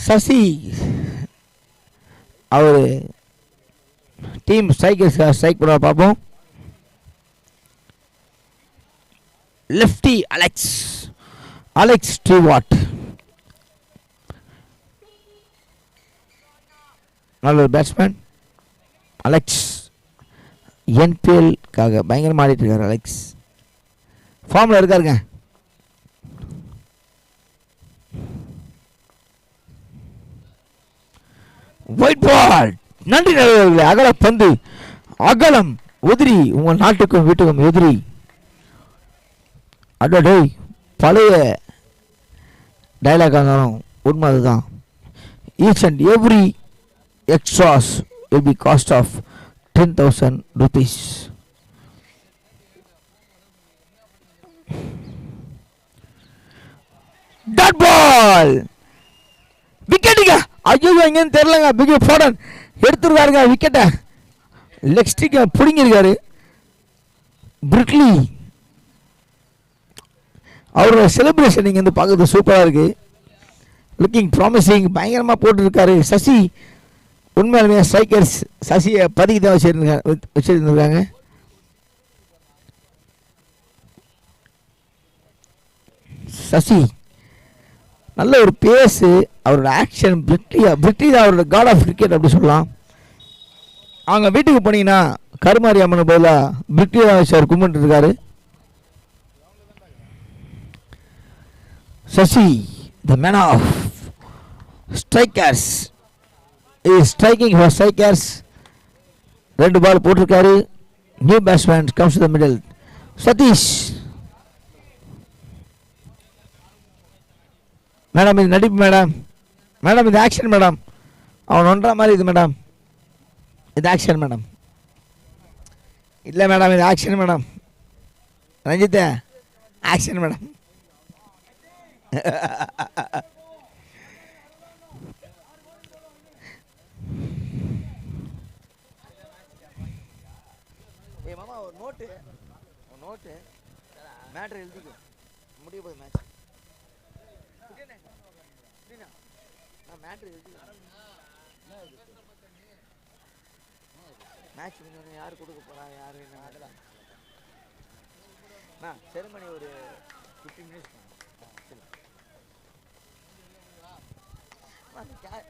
சசி அவர் டீம் ஸ்ட்ரைக்கர்ஸ்க்காக ஸ்ட்ரைக் பண்ண பார்ப்போம். லெஃப்டி அலெக்ஸ் ஸ்டீவார்ட் நல்ல ஒரு பேட்ஸ்மேன். அலெக்ஸ் என்பிஎல்காக பயங்கரமாக ஆடிட்டு இருக்காரு. அலெக்ஸ் ஃபார்மில் இருக்காருங்க. White ball. நன்றி நண்பர்களே. அகல பந்து, அகலம் உதிரி, உங்கள் நாட்டுக்கும் வீட்டுக்கும் எதிரி. அடடே, பழைய டைலாக் இருந்தாலும் உண்மை அதுதான். Each and every extras will be cost of 10,000 rupees. Dot ball. விக்கெட்டுங்க. ஐயோ, எங்கன்னு தெரியலங்க. பிக் போடன் எடுத்துருக்காருங்க விக்கெட்டை. லெக் ஸ்டிக்கை பிடிங்கிருக்காரு பிரிட்லி. அவரோட செலிப்ரேஷன் இங்கே வந்து பார்க்குறது சூப்பராக இருக்கு. Looking promising. பயங்கரமாக போட்டுருக்காரு சசி. உண்மையாலுமே ஸ்ட்ரைக்கர்ஸ் சசியை பதுக்கி தான் வச்சிருந்துருக்காங்க. சசி நல்ல ஒரு பேஸு, அவரோட ஆக்ஷன். பிரிட்லி தான் அவரோட காட் ஆஃப் கிரிக்கெட் அப்படி சொல்லலாம். அவங்க வீட்டுக்கு போனீங்கன்னா கருமாரி அம்மன் பதிலாக பிரிட்லி தான் வச்சு அவர் கும்பிட்டு இருக்காரு. Sasi the man of strikers is striking for strikers. ரெண்டு பால் போட்டிருக்காரு. New batsman comes to the middle. Sathish madam, இது நடிப்பு மேடம். மேடம், இது ஆக்ஷன் மேடம். அவன் ஒன்றா மாதிரி இது மேடம். இது ஆக்ஷன் மேடம். இல்லை மேடம், இது action madam. Ranjith, action madam. நோட்டு மேட்ரு எழுதிக்கும் முடிய போகுது மேட்ச். நான் மேட்ரு எழுதிக்கிறேன். மேட்ச் முடிஞ்சோடனே யார் கொடுக்க போகிறா, யார் என்ன ஆடலாம். செரிமனி ஒரு 15 மினிட்ஸ்.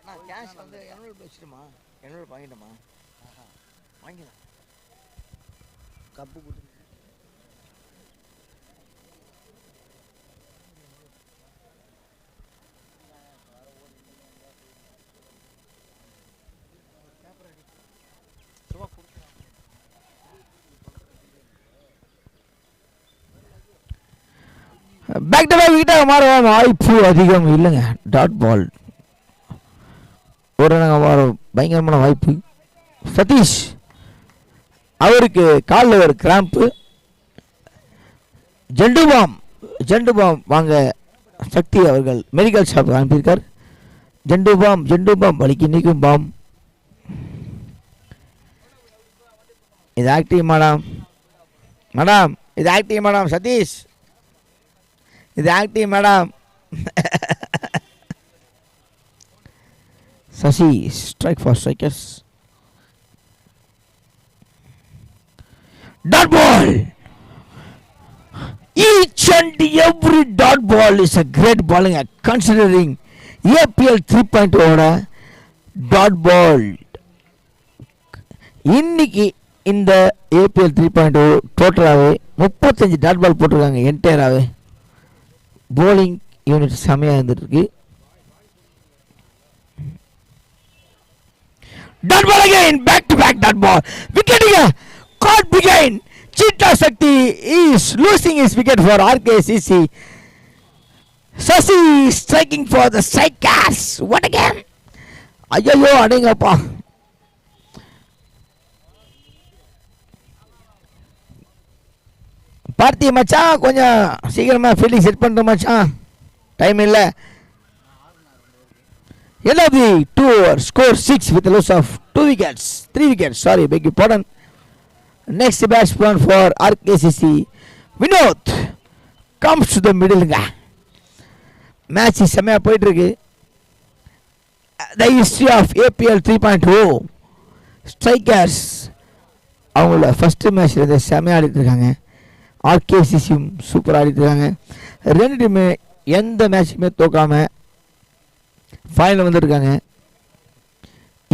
நான் கேஷ் வந்து என்வலப் வச்சுட்டுமா, என்வலப் வாங்கிட்டோமா, வாங்கிடலாம். கப்பு கொடுத்து பேக் டு பேக் விக்கெட்டாக மாற வாய்ப்பு அதிகம் இல்லைங்க. டாட் பால் ஒரு மாற பயங்கரமான வாய்ப்பு. சதீஷ் அவருக்கு காலில் ஒரு கிராம்ப்பு. ஜண்டு பாம் வாங்க சக்தி அவர்கள் மெடிக்கல் ஷாப் அனுப்பியிருக்கார். ஜண்டு பாம் வலிக்கு நீக்கும் பாம். இது ஆக்டிவ் மேடம். இது ஆக்டிவ் மேடம். சதீஷ், இது active madam. Sasi strike for strikers. Dot ball. Each and every dot ball is a great bowling considering APL 3.0 ஓட dot ball. இன்னைக்கு இந்த APL 3.0 டோட்டலாகவே 35 டாட் பால் போட்டிருக்காங்க என்டையராகவே. bowling யூனிட் செமையாக இருந்துருக்கு. Dot ball again, back to back dot ball. Wicket here, caught behind. Cheetah Shakti is losing his wicket for RKCC. Sasi striking for the Strikers. What again? Ayyo, adingappa. பார்த்தி மச்சான், கொஞ்சம் சீக்கிரமா fielding set பண்ணுற மச்சான், time இல்லை. End of the 2 over, score 6 with a loss of 3 wickets, sorry, beg your pardon. Next batsman for RKCC, Vinod, comes to the middle. Match is செமையாக போயிட்டுருக்கு. The history of APL 3.0 Strikers அவங்களோட first மேட்ச்சில் இதை செமையாக ஆடிட்டுருக்காங்க. RKCCயும் சூப்பராக ஆடிட்டுருக்காங்க. ரெண்டு team எந்த மேட்சுமே தோக்காமல் final வந்துருக்காங்க.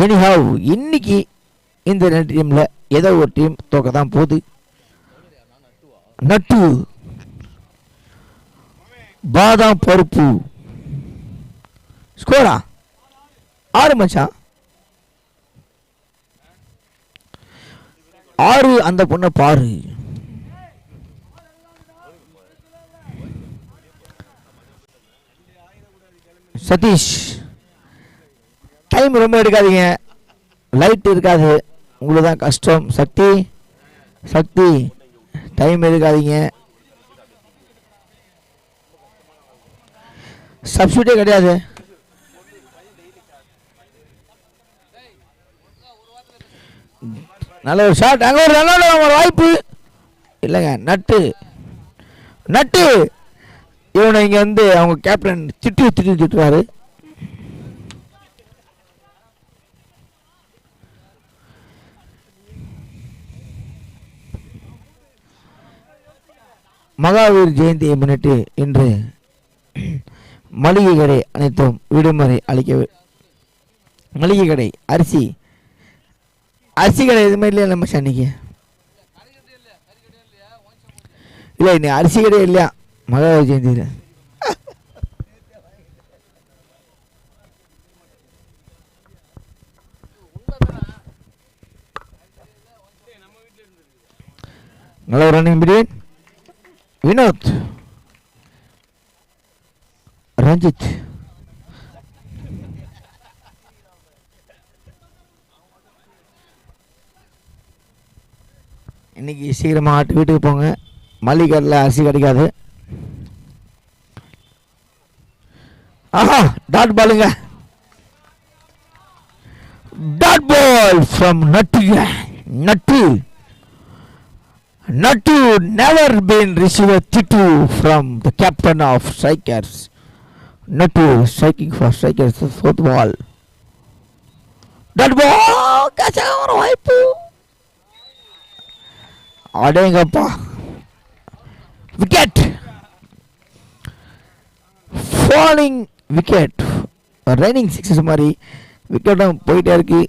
எனிஹவ் இன்னைக்கு இந்த ரெண்டு டீமில் ஏதோ ஒரு டீம் தோக்க தான் போகுது. நட்டு பாதாம் பருப்பு ஸ்கோரா 6 மச்சான், 6 அந்த பொண்ணை பாரு. சதீஷ், டைம் ரொம்ப எடுக்காதீங்க, லைட் இருக்காது, உங்களுக்கு தான் கஷ்டம். சக்தி டைம் எடுக்காதீங்க, சப்ஸ்டியூட்டே கிடையாது. நல்ல ஒரு ஷாட், அங்கே ஒரு ரன் வாய்ப்பு இல்லைங்க. நட்டு இவனை இங்கே வந்து அவங்க கேப்டன் திட்டுவாரு. மகாவீர் ஜெயந்தியை முன்னிட்டு இன்று மளிகை கடை அனைத்தும் விடுமுறை மளிகை கடை அரிசி கடை எதுவுமே இல்லையா நம்ம அன்னைக்கு? இல்லை, இன்னைக்கு அரிசி கடை இல்லையா மகாவீர் ஜெயந்தியில்? நல்ல ரன்னிங் பிட்வீன் வினோத், ரஞ்சித். இன்னைக்கு சீக்கிரமாக வீட்டுக்கு போங்க, மல்லிகரில் அரிசி கிடைக்காது. ஆஹா, டாட் பாலுங்க, dot ball from Nattu never been received Titu from the captain of Strikers. Nattu striking for Strikers, fourth ball. That ball catch our wipe. Adengappa. Wicket. Falling wicket. Raining sixes mari. Wicket போயிட்டே இருக்கு.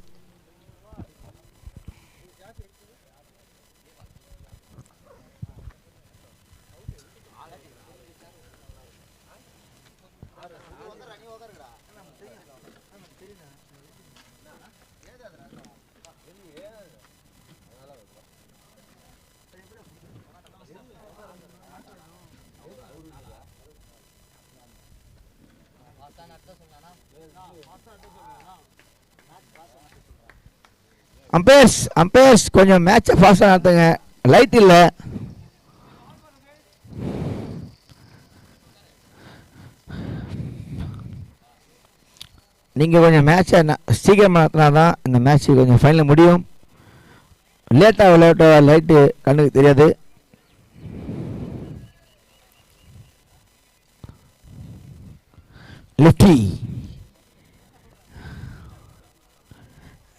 Umpires கொஞ்சம் மேட்சை ஃபாஸ்ட்டாக நடத்துங்க, light இல்லை. நீங்கள் கொஞ்சம் மேட்சை சீக்கிரமாக நடத்தினா தான் இந்த மேட்ச்சு கொஞ்சம் ஃபைனலில் முடியும். லேட்டாக விளையாட்ட லைட்டு கண்ணுக்கு தெரியாது. Lefty,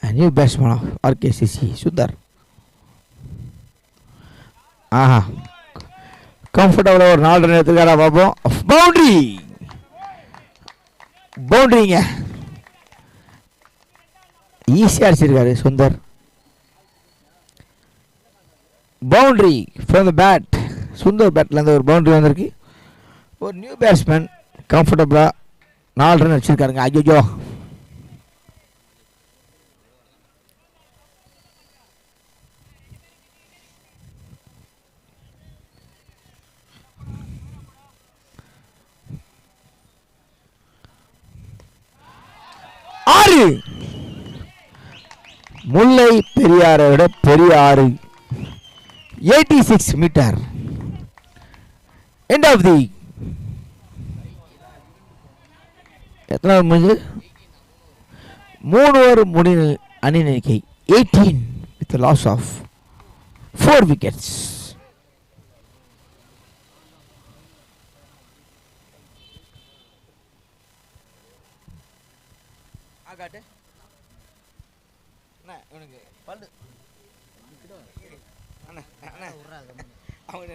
a new batsman of RKCC, Sundar. ஆஹா கம்ஃபர்டபுளாக ஒரு 4 ரன் எடுத்துக்காரா பார்ப்போம். பவுண்ட்ரி பவுண்ட்ரிங்க ஈஸியாக அடிச்சிருக்காரு Sundar. Boundary from the bat. Sundar பேட்லேருந்து ஒரு பவுண்ட்ரி வந்திருக்கு. ஒரு நியூ பேட்ஸ்மேன் கம்ஃபர்டபுளாக 4 ரன் அடிச்சிருக்காருங்க. ஐயோ ஆறு. முல்லை பெரியாரை விட பெரிய ஆறு. 86 மீட்டர். எண்ட் ஆஃப் தி எத்தனை முடிஞ்சு 3 ஓவர் முடிவு அணி எண்ணிக்கை 18 வித் லாஸ் ஆஃப் 4 விக்கெட்ஸ். காட்டு அண்ணா இவனுக்கு பல்லு அண்ணா அண்ணா அவங்க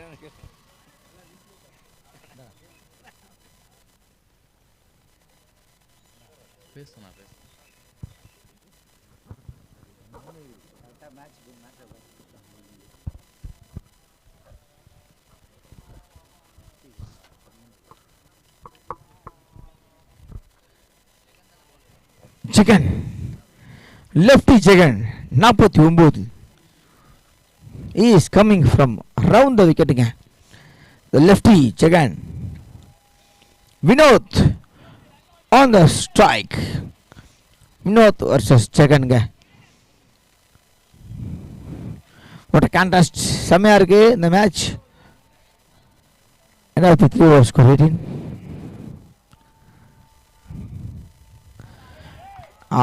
பேசுண்ணா பேசு. Jagan lefty Jagan 49. He is coming from around the wicket again. The lefty Jagan. Vinod on the strike. Vinod versus Jagan. What a contest. செம்மையா இருக்கு இந்த match. End of the 3 overs score 18.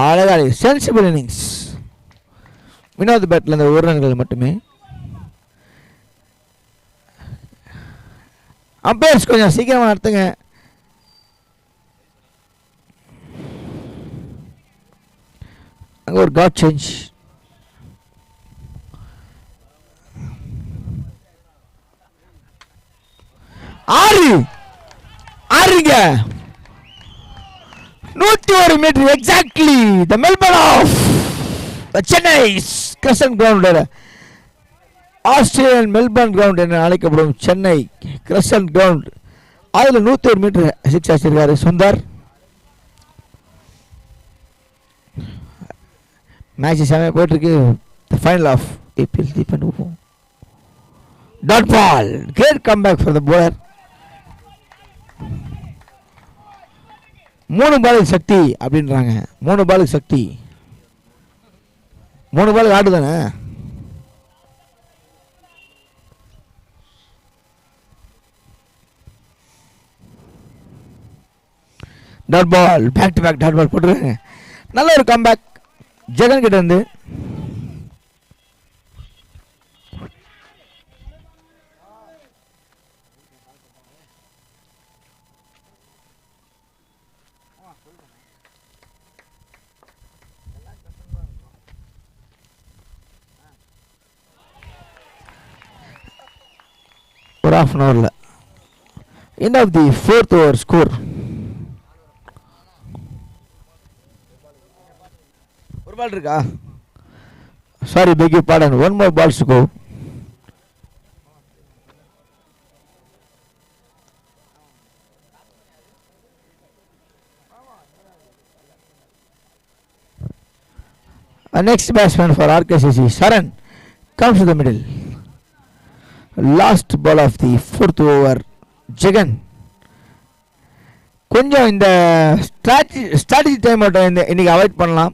அழகாடி சென்சிபிள் இன்னிங்ஸ். வினோத் பேட்டில் இந்த 1 ரன்கள் மட்டுமே. அம்பையர்ஸ் கொஞ்சம் சீக்கிரமாக நடத்துங்க. அங்கே ஒரு காட் சேஞ்ச். ஆறுங்க 101 meter exactly. The Melbourne of the Chennai crescent ground, Australian Melbourne ground என அழைக்கப்படும் சென்னை கிரசன்ட் கிரவுண்ட். அதில் 101 மீட்டர் சிக்ஸ் அடிச்சிருக்காரு சுந்தர். மேட்ச் செமையாக போயிட்டுருக்கு. The final of APL Deepan dot ball. Great comeback for the bowler. 3 பாலுக்கு சக்தி அப்படின்றாங்க. 3 பாலுக்கு சக்தி. 3 பாலுக்கு ஆடு தானே. Dot ball. Back to back dot ball போட்டுருக்காங்க. நல்ல ஒரு கம்பேக் ஜெகன் கிட்ட இருந்து. ஒரு half an hourல end of the 4th over score. ஒரு பால் இருக்கா? Sorry, beg your pardon, 1 more balls to go. Next batsman for RKCC, Saran, comes to the middle. Last ball of the 4th over, Jagan. கொஞ்சம் இந்த strategy time out இன்னைக்கு avoid பண்ணலாம்.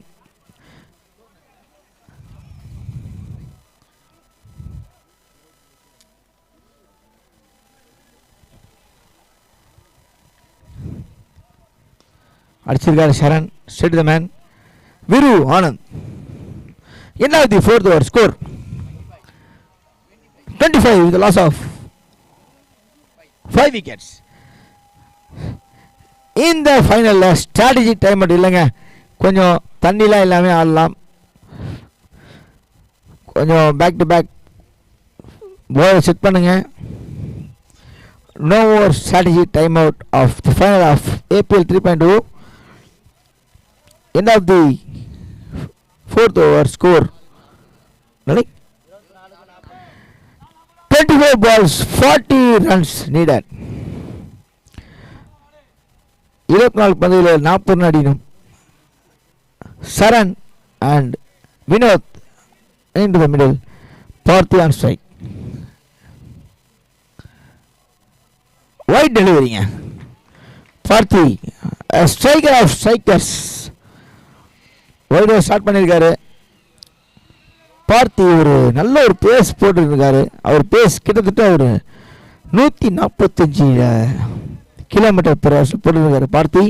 அடிச்சிருக்காரு சரண். Straight the man விரு Anand. End of the 4th over score 25 with the loss of 5 wickets. இந்த ஃபைனலில் strategy time out இல்லைங்க. கொஞ்சம் தண்ணிலாம் இல்லாமல் ஆடலாம். கொஞ்சம் back to back ball set பண்ணுங்க. No more strategy timeout of the final of APL 3.2. End of the fourth over score. Ready? 25 balls, 40 runs needed. 24 பந்தில் 40 run அடிக்கணும். Saran and Vinod into the middle. Parthy on strike. Wide delivery. Parthy, a striker of strikers. Wide start பண்ணியிருக்காரு. பார்த்தி ஒரு நல்ல ஒரு base போட்டுருக்காரு. அவர் base கிட்டத்தட்ட ஒரு 145 kilometre per hour போட்டுருக்காரு பார்த்தி.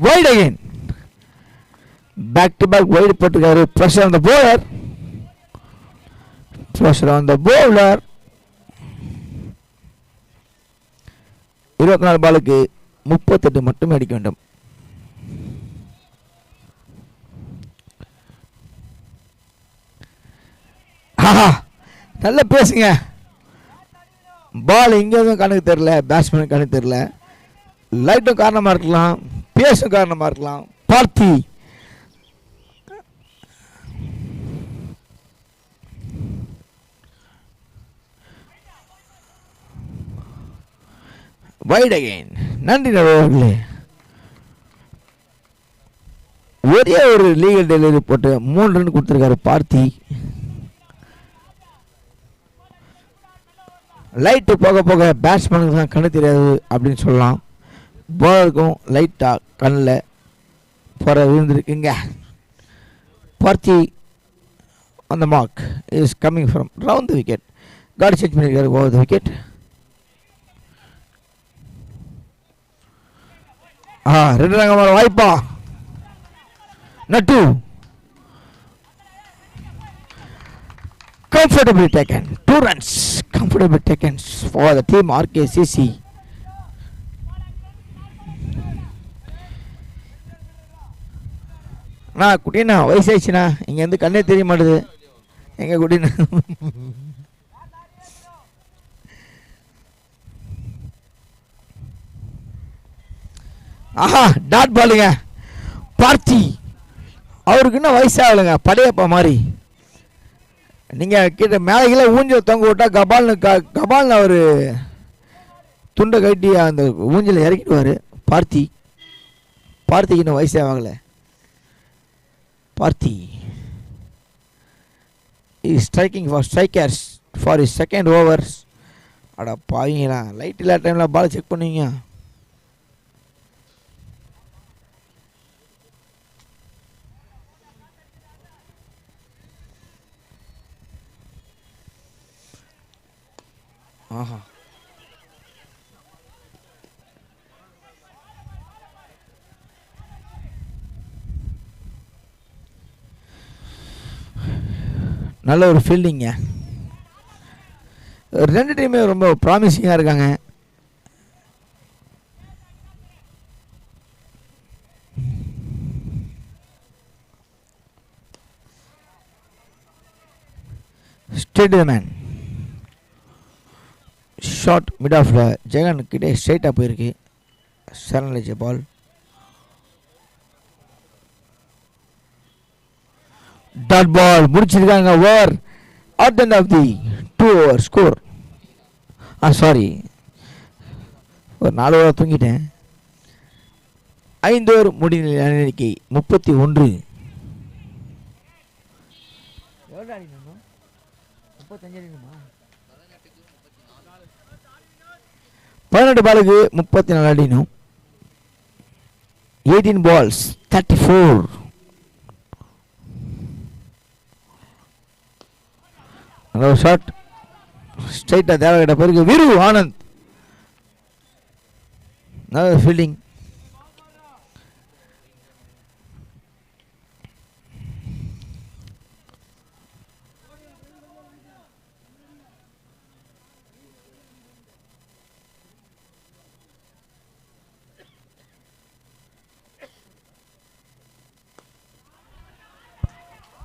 Wide again. Back to back wide போட்டுருக்காரு. Pressure on the bowler. Pressure on the bowler. 24 பாலுக்கு 38 மட்டுமே அடிக்க வேண்டும். நல்லா பேசுங்க. பால் எங்கேயும் கணக்கு தெரியல, பேட்ஸ்மேன் கணக்கு தெரியல. லைட்டும் காரணமாக இருக்கலாம், பேசும் காரணமாக இருக்கலாம். பார்த்தி வைட் அகைன். நன்றி நண்பர்களே. ஒரே ஒரு லீகல் டெலிவரி போட்டு 3 ரன் கொடுத்துருக்காரு பார்த்தி. லைட்டு போக போக பேட்ஸ்மேனுக்கு தான் கண்ணு தெரியாது அப்படின்னு சொல்லலாம். பாலருக்கும் லைட்டாக கண்ணில் போகிற விழுந்துருக்குங்க. பார்த்தி on the mark is coming from round the wicket. காடி சேஞ்ச் பண்ணியிருக்காரு over the wicket. ரெண்டு ரங்கமான வாய்ப்பா. நட்டு comfortably taken. 2 runs comfortably taken for the team RKCC. நான் குட்டினா வயசாயிடுச்சுண்ணா, இங்கேருந்து கண்ணே தெரிய மாட்டுது. எங்கே குட்டினா டாட் பாலுங்க. பார்த்தி அவருக்கு இன்னும் வயசாகலைங்க, படையப்பா மாதிரி. நீங்கள் கிட்ட மேலே ஊஞ்சல் தொங்க விட்டா கபால்னு அவர் துண்டை கட்டி அந்த ஊஞ்சலை இறக்கிடுவார். பார்த்திக்கு இன்னும் வயசே ஆகலை. Parthi is striking for strikers for is second overs. அடா பாவீங்களா, லைட் இல்லாத டைமில் பால் செக் பண்ணுவீங்க. ஆஹா, நல்ல ஒரு ஃபீல்டிங்க. ரெண்டு டீமே ரொம்ப ப்ராமிசிங்காக இருக்காங்க. ஸ்டேடியமேன் ஷார்ட் மிட் ஆஃபில் ஜெகன் கிட்டே ஸ்ட்ரைட்டாக போயிருக்கு. சரண்லேஜ் பால். டாட் பால் முடிச்சிருக்காங்க. Over at end of the 2 over score. Sorry, ஒரு 4 ஓவர் தூங்கிட்டேன். 5 ஓவர் முடிநிலை எண்ணிக்கை 31. 18 பாலுக்கு 34 அடிக்கணும். 18 balls 34. ஒரு ஷாட் ஸ்ட்ரைட்டாக தேவைக்கிட்ட பிறகு வீரு ஆனந்த் நல்ல ஃபீல்டிங்.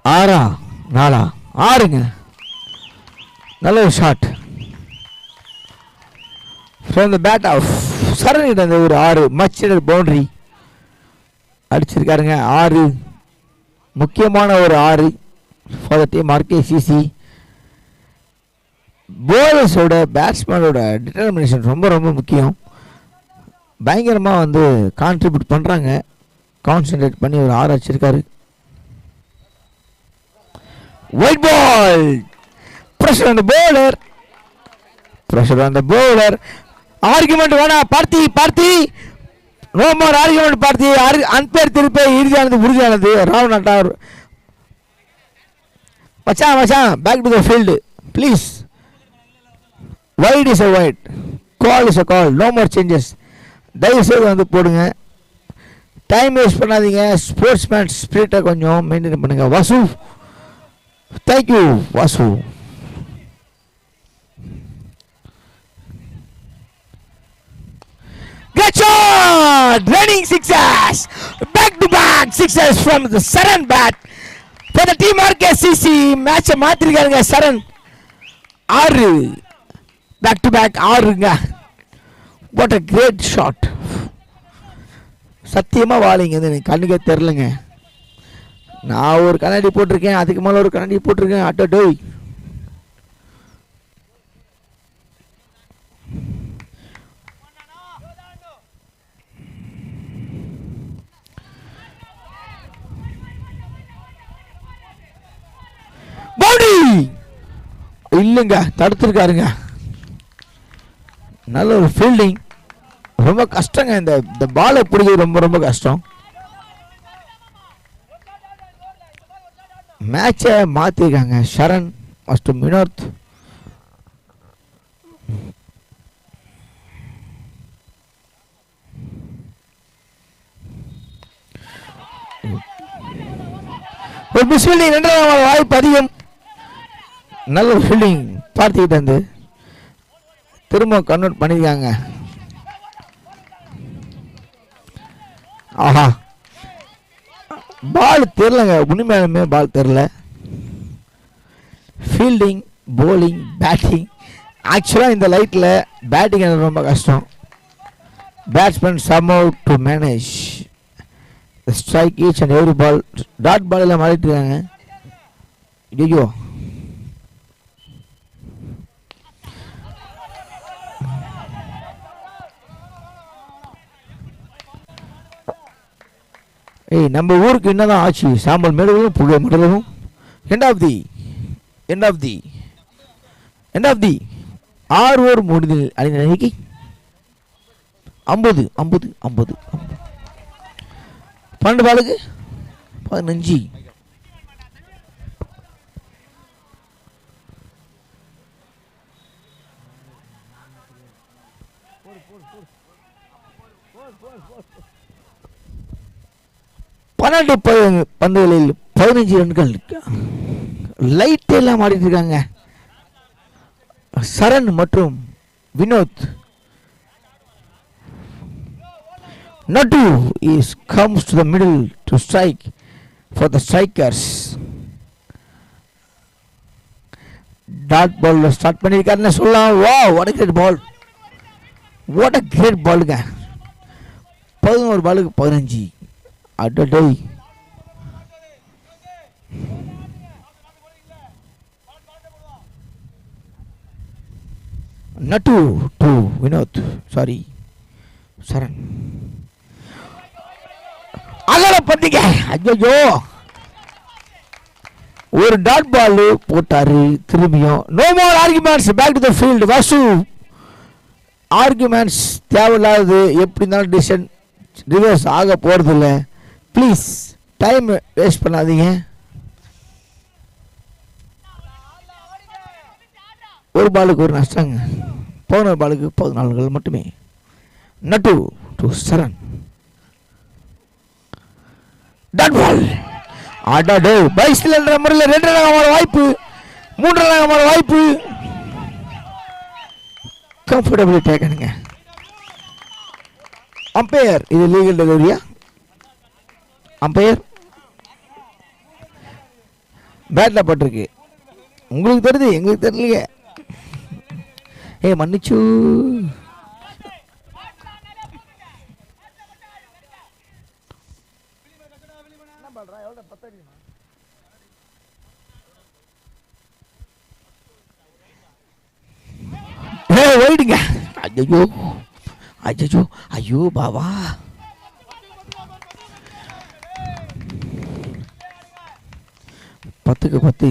ஆறா 4 6ங்க. நல்ல ஒரு shot from the bat off சரணிட்ட அந்த ஒரு 6 மச் பவுண்டரி அடிச்சிருக்காருங்க. 6 முக்கியமான ஒரு 6 ஃபார் த டீம் ஆர்கேசிசி. போலர்ஸோட பேட்ஸ்மேனோட டிட்டர்மினேஷன் ரொம்ப ரொம்ப முக்கியம். பயங்கரமாக வந்து கான்ட்ரிபியூட் பண்ணுறாங்க. கான்சன்ட்ரேட் பண்ணி ஒரு 6 அடிச்சிருக்காரு. Wide ball pressure on the bowler. Pressure on the bowler. Argument வேணா பார்த்தி no more argument Parthi. Umpire திருப்பி இறுதியானது உறுதியானது. ராவ் நட்டார் மச்சான் back to the field please. Wide is a wide, call is a call, no more changes. தயவு செய்து வந்து போடுங்க. டைம் வேஸ்ட் பண்ணாதீங்க. ஸ்போர்ட்ஸ்மேன் ஸ்பிரிட்டை கொஞ்சம் மெயின்டைன் பண்ணுங்க. Vasu, thank you Vasu. Good shot! Running sixes! Back to back sixes from the Saran bat. For the team RKCC, match மாத்திருக்காருங்க Charan. 6 back to back 6ங்க. What a great shot. சத்தியமா வாலிங்க இது எனக்கு கண்ணுக்கே தெரியலங்க. நான் ஒரு கண்ணாடி போட்டிருக்கேன், அதுக்கு மேலே ஒரு கண்ணாடி போட்டிருக்கேன். அட்டோய் பவுண்டரி இல்லைங்க, தடுத்துருக்காருங்க. நல்ல ஒரு ஃபீல்டிங். ரொம்ப கஷ்டங்க இந்த பாலை பிடிக்கிறது ரொம்ப ரொம்ப கஷ்டம். மேட்சை மாற்றிருக்காங்க சரண் மற்றும் வினோத். ஒரு மிஸ் ஃபீல்டிங், 2வது வாய்ப்பு அதிகம். நல்ல ஒரு ஃபீல்டிங் பார்த்துக்கிட்டு வந்து திரும்ப கன்வெர்ட் பண்ணியிருக்காங்க. ஆஹா, பால் தெரிலங்க, உண்மையாலுமே பால் தெரில. Fielding, bowling, batting. ஆக்சுவலாக இந்த லைட்டில் பேட்டிங் எனக்கு ரொம்ப கஷ்டம். Batsman somehow to manage the strike each and every ball. Dot ball எல்லாம் மாறிட்டு இருக்காங்க. ஐயோ, நம்ம ஊருக்கு என்னதான் ஆச்சு? சாம்பல் மேடலும் புகை மடலும். எண்ட் ஆஃப் தி 6 ஓவர் முடிந்தது. அன்னைக்கு 50 12 பாலுக்கு 15. பந்துகளில் 15 ரன்கள். லைட் எல்லாம் ஆடிட்டு இருக்காங்க சரண் மற்றும் Vinod. Natu comes to the middle to strike for the strikers. Dot ball start பண்ணியிருக்காருன்னு சொல்லலாம். Wow, what a great ball. What a great ballங்க. 11 பாலுக்கு 15. அடடே, நட்டு டு வினோத், சாரி சரண். அகல பத்திங்க. ஐயோ, ஒரு டாட் பால் போட்டாரு திரும்பியும். No more arguments, back to the field. Vasu, arguments தேவையில்லாதது. எப்படி இருந்தாலும் டிசிஷன் ரிவர்ஸ் ஆக போகிறது இல்லை. ப்ளீஸ் டைம் வேஸ்ட் பண்ணாதீங்க. ஒரு பாலுக்கு ஒரு நஷ்டங்க. 11 பாலுக்கு 14 மட்டுமே. நட்டு டு சரண். Dot ball. அடடே, பைஸ்ல என்ற முறையில் 2 ரன் வாய்ப்பு, 3 ரன் வாய்ப்பு. கம்ஃபர்டபிளி டேக்கனுங்க. அம்பையர், இது லீகல் டெலிவரியா? அம்பையர் பேட்டில் பட்டிருக்கு. உங்களுக்கு தெரியுது, எங்களுக்கு தெரியலையே. மன்னிச்சு. ஓயிடுங்க. ஐயோ ஐயோ ஐயோ பாவா. பத்துக்கு 10.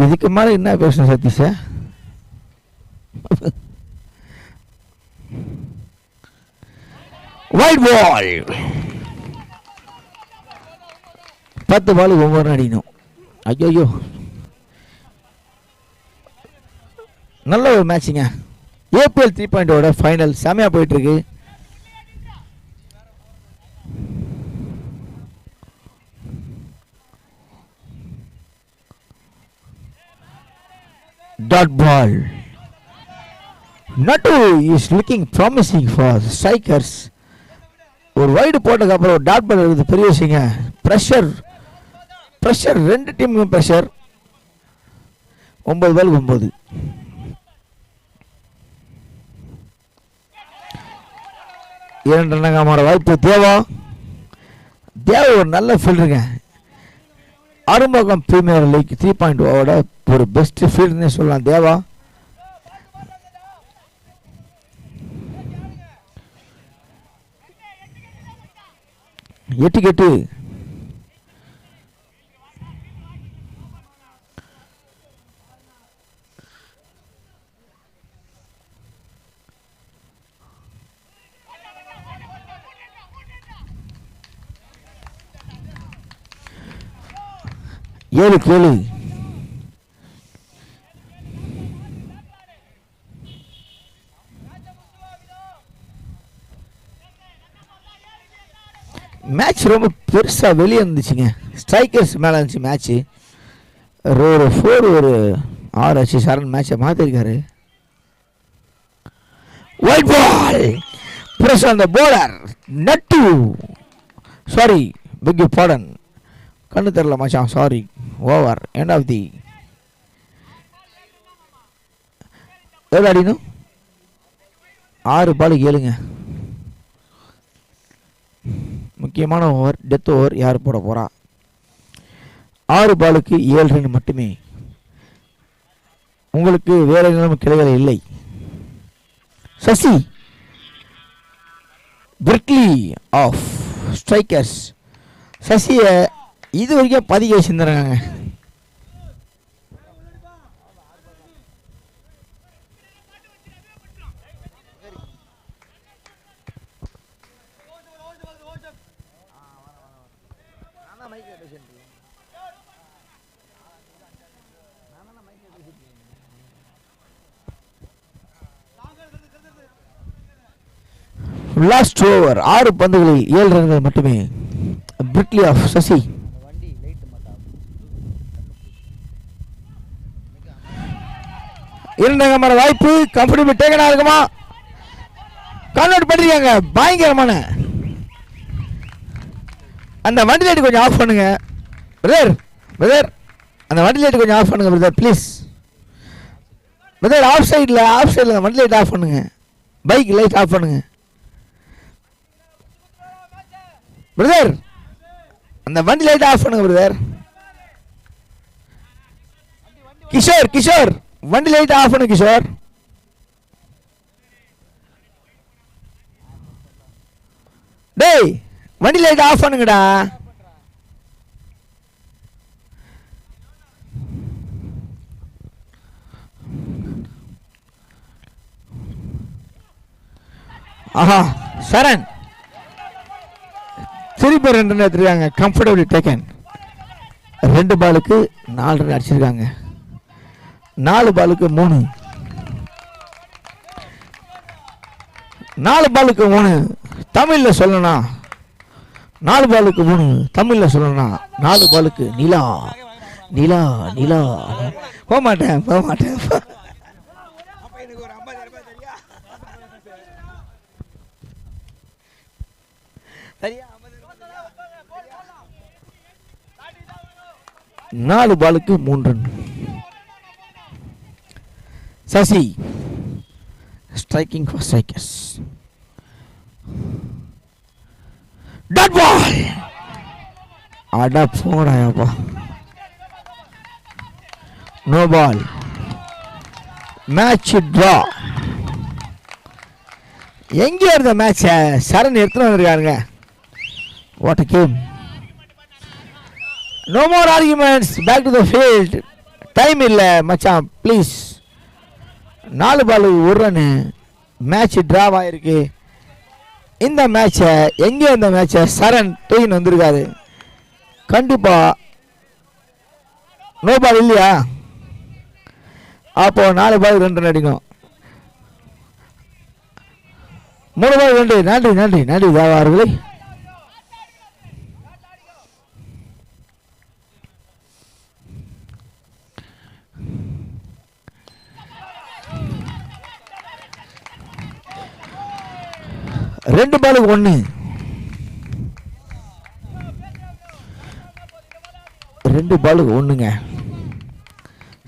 இதுக்கு மேலே என்ன பேசணும் சதீஷ? White ball. 10 பால் 9 அடிக்கணும். ஐயோ நல்ல ஒரு மேட்சிங்க. ஏபிஎல் 3.0 ஃபைனல் செமையாக போயிட்டுருக்கு. Dot ball. Nattu is looking promising for strikers. ஒரு வைடு போட்டதுக்கு அப்புறம் டாட் பால் இருக்குது, பெரிய விஷயங்க. ப்ரெஷர் ரெண்டு டீமுக்கும் ப்ரெஷர். 9 பால் 9. இரண்டு ரன்னுக்கான வாய்ப்பு. தேவா ஒரு நல்ல ஃபீல்டுங்க. அரும்பகம் பிரீமியர் லீக் 3.0 ஒரு பெஸ்ட் ஃபீல்டுன்னு சொல்லலாம் தேவா. எட்டு ஏழு கேளு. மேட்ச் ரொம்ப பெருசா வெளியே இருந்துச்சுங்க. ஸ்ட்ரைக்கர்ஸ் மேலே இருந்துச்சு மேட்ச்சு. ஒரு 4 ஒரு 6 ஆச்சு. சரண் மேட்சை மாற்றிருக்காரு. Wide ball. Press on the bowler. நட்டு. சாரி, பிக் பாடன். கண்ணு தெரியல மச்சான், sorry. Over. End of the. எவ்வளோ அடிக்கணும்? 6 பால் 7ங்க. முக்கியமான ஓவர், டெத் ஓவர். யார் போட போகிறா? 6 பாலுக்கு 7 ரன் மட்டுமே. உங்களுக்கு வேற எதுவும் கிளைகள் இல்லை. சசி பிரிட்லி ஆஃப் ஸ்ட்ரைக்கர்ஸ். சசியை இது வரைக்கும் 10 வச்சுருந்தாங்க. லாஸ்ட் ஓவர் 6 பந்துகளில் 7 ரன்கள் மட்டுமே. பிரிட்லி ஆஃப் சசி. இரண்டாம் வாய்ப்பு. கம்ஃபர்டபிள் டேக்கனா இருக்குமா? கன்வெர்ட் பண்ணிருக்காங்க. பயங்கரமான அந்த வண்டி லைட் கொஞ்சம் ஆஃப் பண்ணுங்க பிரதர். அந்த வண்டி லைட் கொஞ்சம் ஆஃப் பண்ணுங்க பிரதர், ப்ளீஸ் பிரதர். ஆஃப் சைடில் வண்டி லைட் ஆஃப் பண்ணுங்க. பைக் லைட் ஆஃப் பண்ணுங்க பிரதர். அந்த வண்டி லைட் ஆஃப் பண்ணுங்க பிரதர். கிஷோர் வண்டி லைட் ஆஃப் பண்ணு கிஷோர். டேய் வண்டி லைட் ஆஃப் பண்ணுங்கடா. ஆஹா, சரண் திருப்பி 2 ரன் எடுத்துருக்காங்க. Comfortable taken. 2 பாலுக்கு 4 ரன் அடிச்சிருக்காங்க. 4 பாலுக்கு 3. 4 பாலுக்கு 3 தமிழ்ல சொல்லணும். 4 பாலுக்கு 3 தமிழ்ல சொல்லணும். 4 பாலுக்கு நிலா. போக மாட்டேன். சரியா? 4 பாலுக்கு 3 run. Sasi striking for strikers. Dot ball. அட போடாயப்பா. No ball. Match draw. எங்கே இருந்த மேட்சை சரண் எடுத்துன்னு வந்திருக்காருங்க. What a game. No more arguments. Back to the field. Time இல்லை மச்சான் ப்ளீஸ். 4 பால் 1 ரன்னு. மேட்ச் ட்ராவ் ஆகிருக்கு. இந்த மேட்சை எங்கே இந்த மேட்சை சரண் தூக்கின்னு வந்திருக்காரு. கண்டிப்பாக நோ பால் இல்லையா? அப்போ 4 பால் 2 ரன் அடிக்கும். 3 பால் 2. நன்றி நன்றி நன்றி தேவா அவர்களே. ரெண்டு பாலுக்கு 1. 2 பாலுக்கு 1ங்க.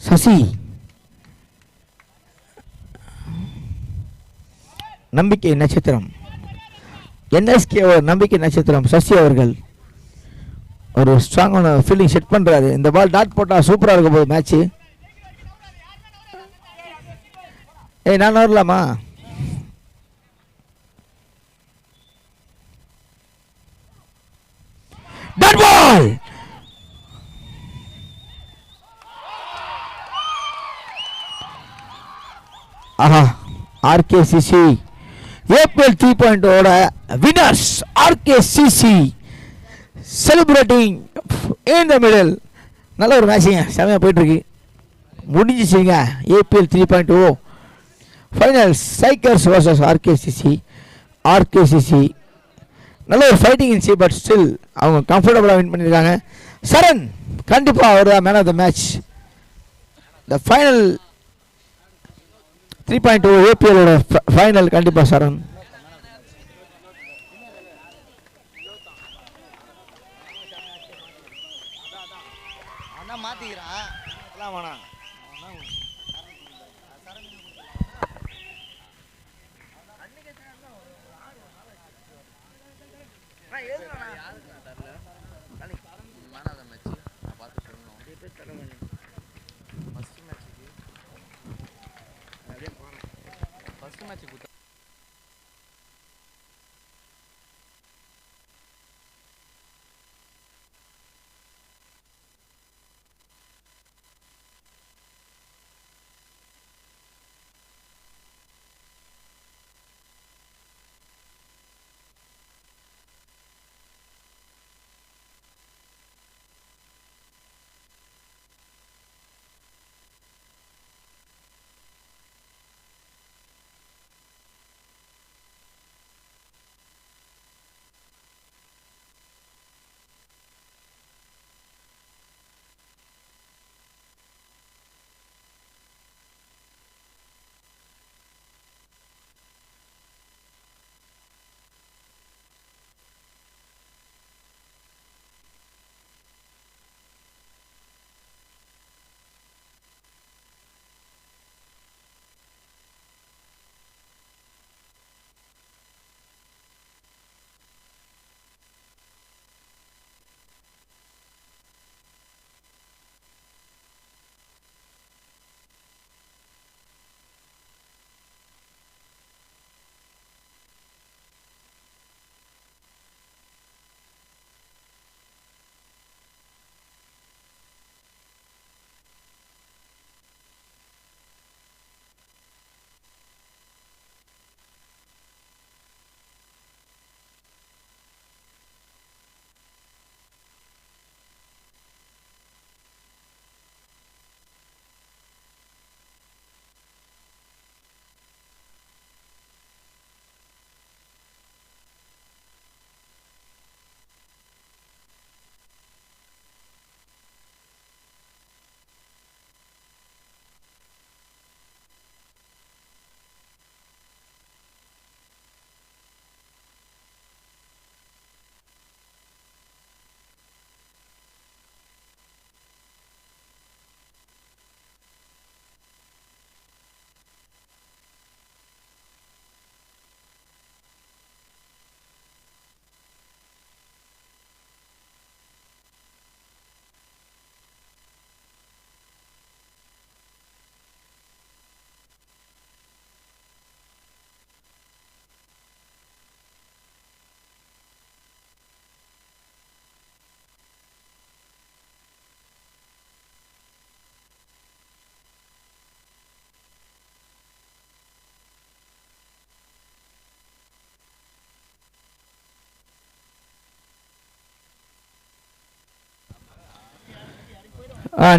சசி நம்பிக்கை நட்சத்திரம். என்எஸ்கே நம்பிக்கை நட்சத்திரம் சசி அவர்கள் ஒரு ஸ்ட்ராங்கான ஃபீல்டிங் செட் பண்ணுறாரு. இந்த பால் டாட் போட்டால் சூப்பராக இருக்க போகுது மேட்ச்சு. நான் வரலாமா? Dot ball. ஆஹா. RKCC APL 3.0 winners. RKCC celebrating in the middle. நல்ல ஒரு மேட்சிங்க. செமையாக போயிட்டுருக்கு. முடிஞ்சிச்சிங்க APL 3.0 final. Strikers versus RKCC. RKCC நல்ல ஒரு ஃபைட்டிங் இருந்துச்சு. பட் ஸ்டில் அவங்க கம்ஃபர்டபுளாக வின் பண்ணியிருக்காங்க. சரண் கண்டிப்பாக அவர் தான் man of the match. The final 3.0 ஏபிஎலோட ஃபைனல் கண்டிப்பாக சரண். ஃபர்ஸ்ட் மேட்ச்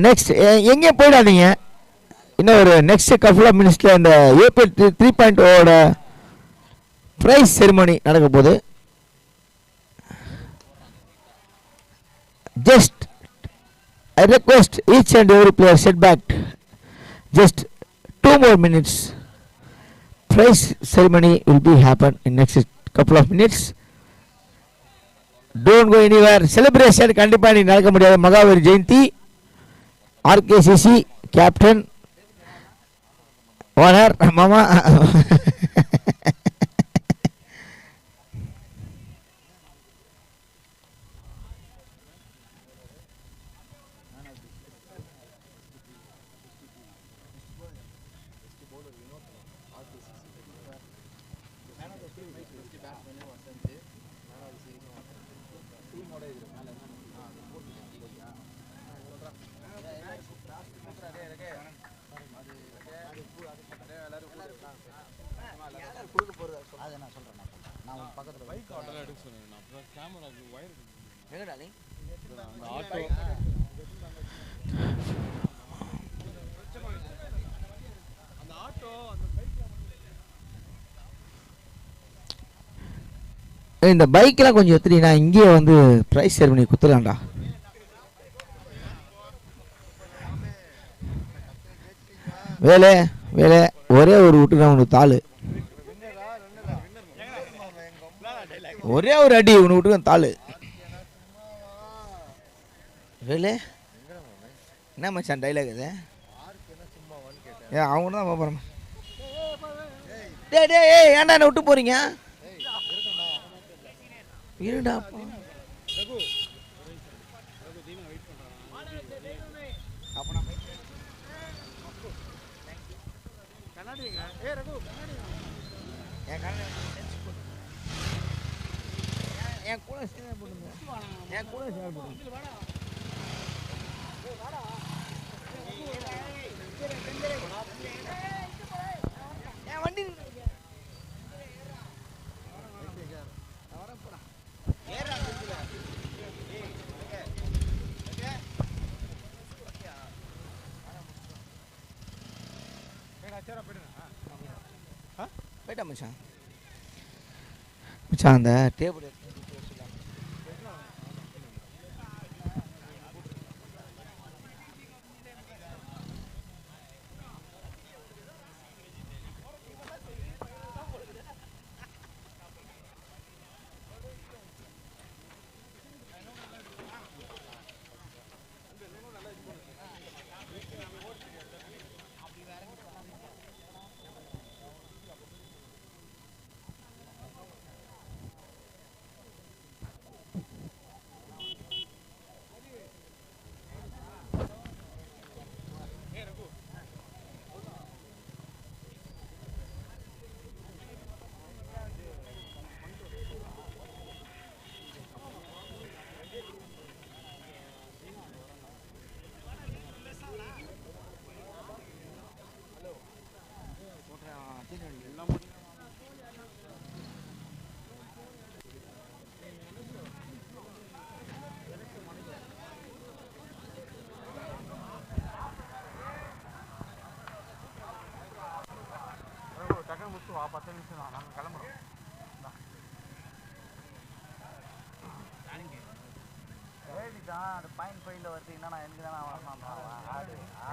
நெக்ஸ்ட் எங்கேயும் போயிடாதீங்க. இன்னும் ஒரு நெக்ஸ்ட் கப்புள் ஆஃப் மினிட்ஸில் இந்த ஏபிஎல் 3.0 ப்ரைஸ் செரிமனி நடக்க போகுது. Just I request each and every player sit back. Just 2 more minutes. Prize ceremony will be happen in next couple of minutes. Don't go anywhere. Celebration கண்டிப்பா நீ நடக்க முடியாது. Mahavir Jayanthi ஆர்கேசிசி captain owner மாமா இந்த பைக்கெல்லாம் கொஞ்சம் எடுத்துட்டு நான் இங்கேயே வந்து ப்ரைஸ் செரிமனி குத்துலாம்டா. வேலை வேலை ஒரே ஒரு விட்டுதான் உனக்கு தாள், ஒரே ஒரு அடி உனக்கு விட்டுதான் தாள். வேலை என்ன மச்சான் டைலாக் இது? அவங்க தான் பார்ப்பறேன். டே ஏன்டா என்ன விட்டு போறீங்க? இருடா என் கூட சேர்ந்து போடுங்க, என் கூட சேர்ந்து போடுங்க. என் வண்டி போயிட்டா மச்சான். மச்சான் அந்த டேபிள் அந்த பாயிண்ட் ஃபைவ்ல வருது. என்னன்னா எனக்கு தானே வரணும்.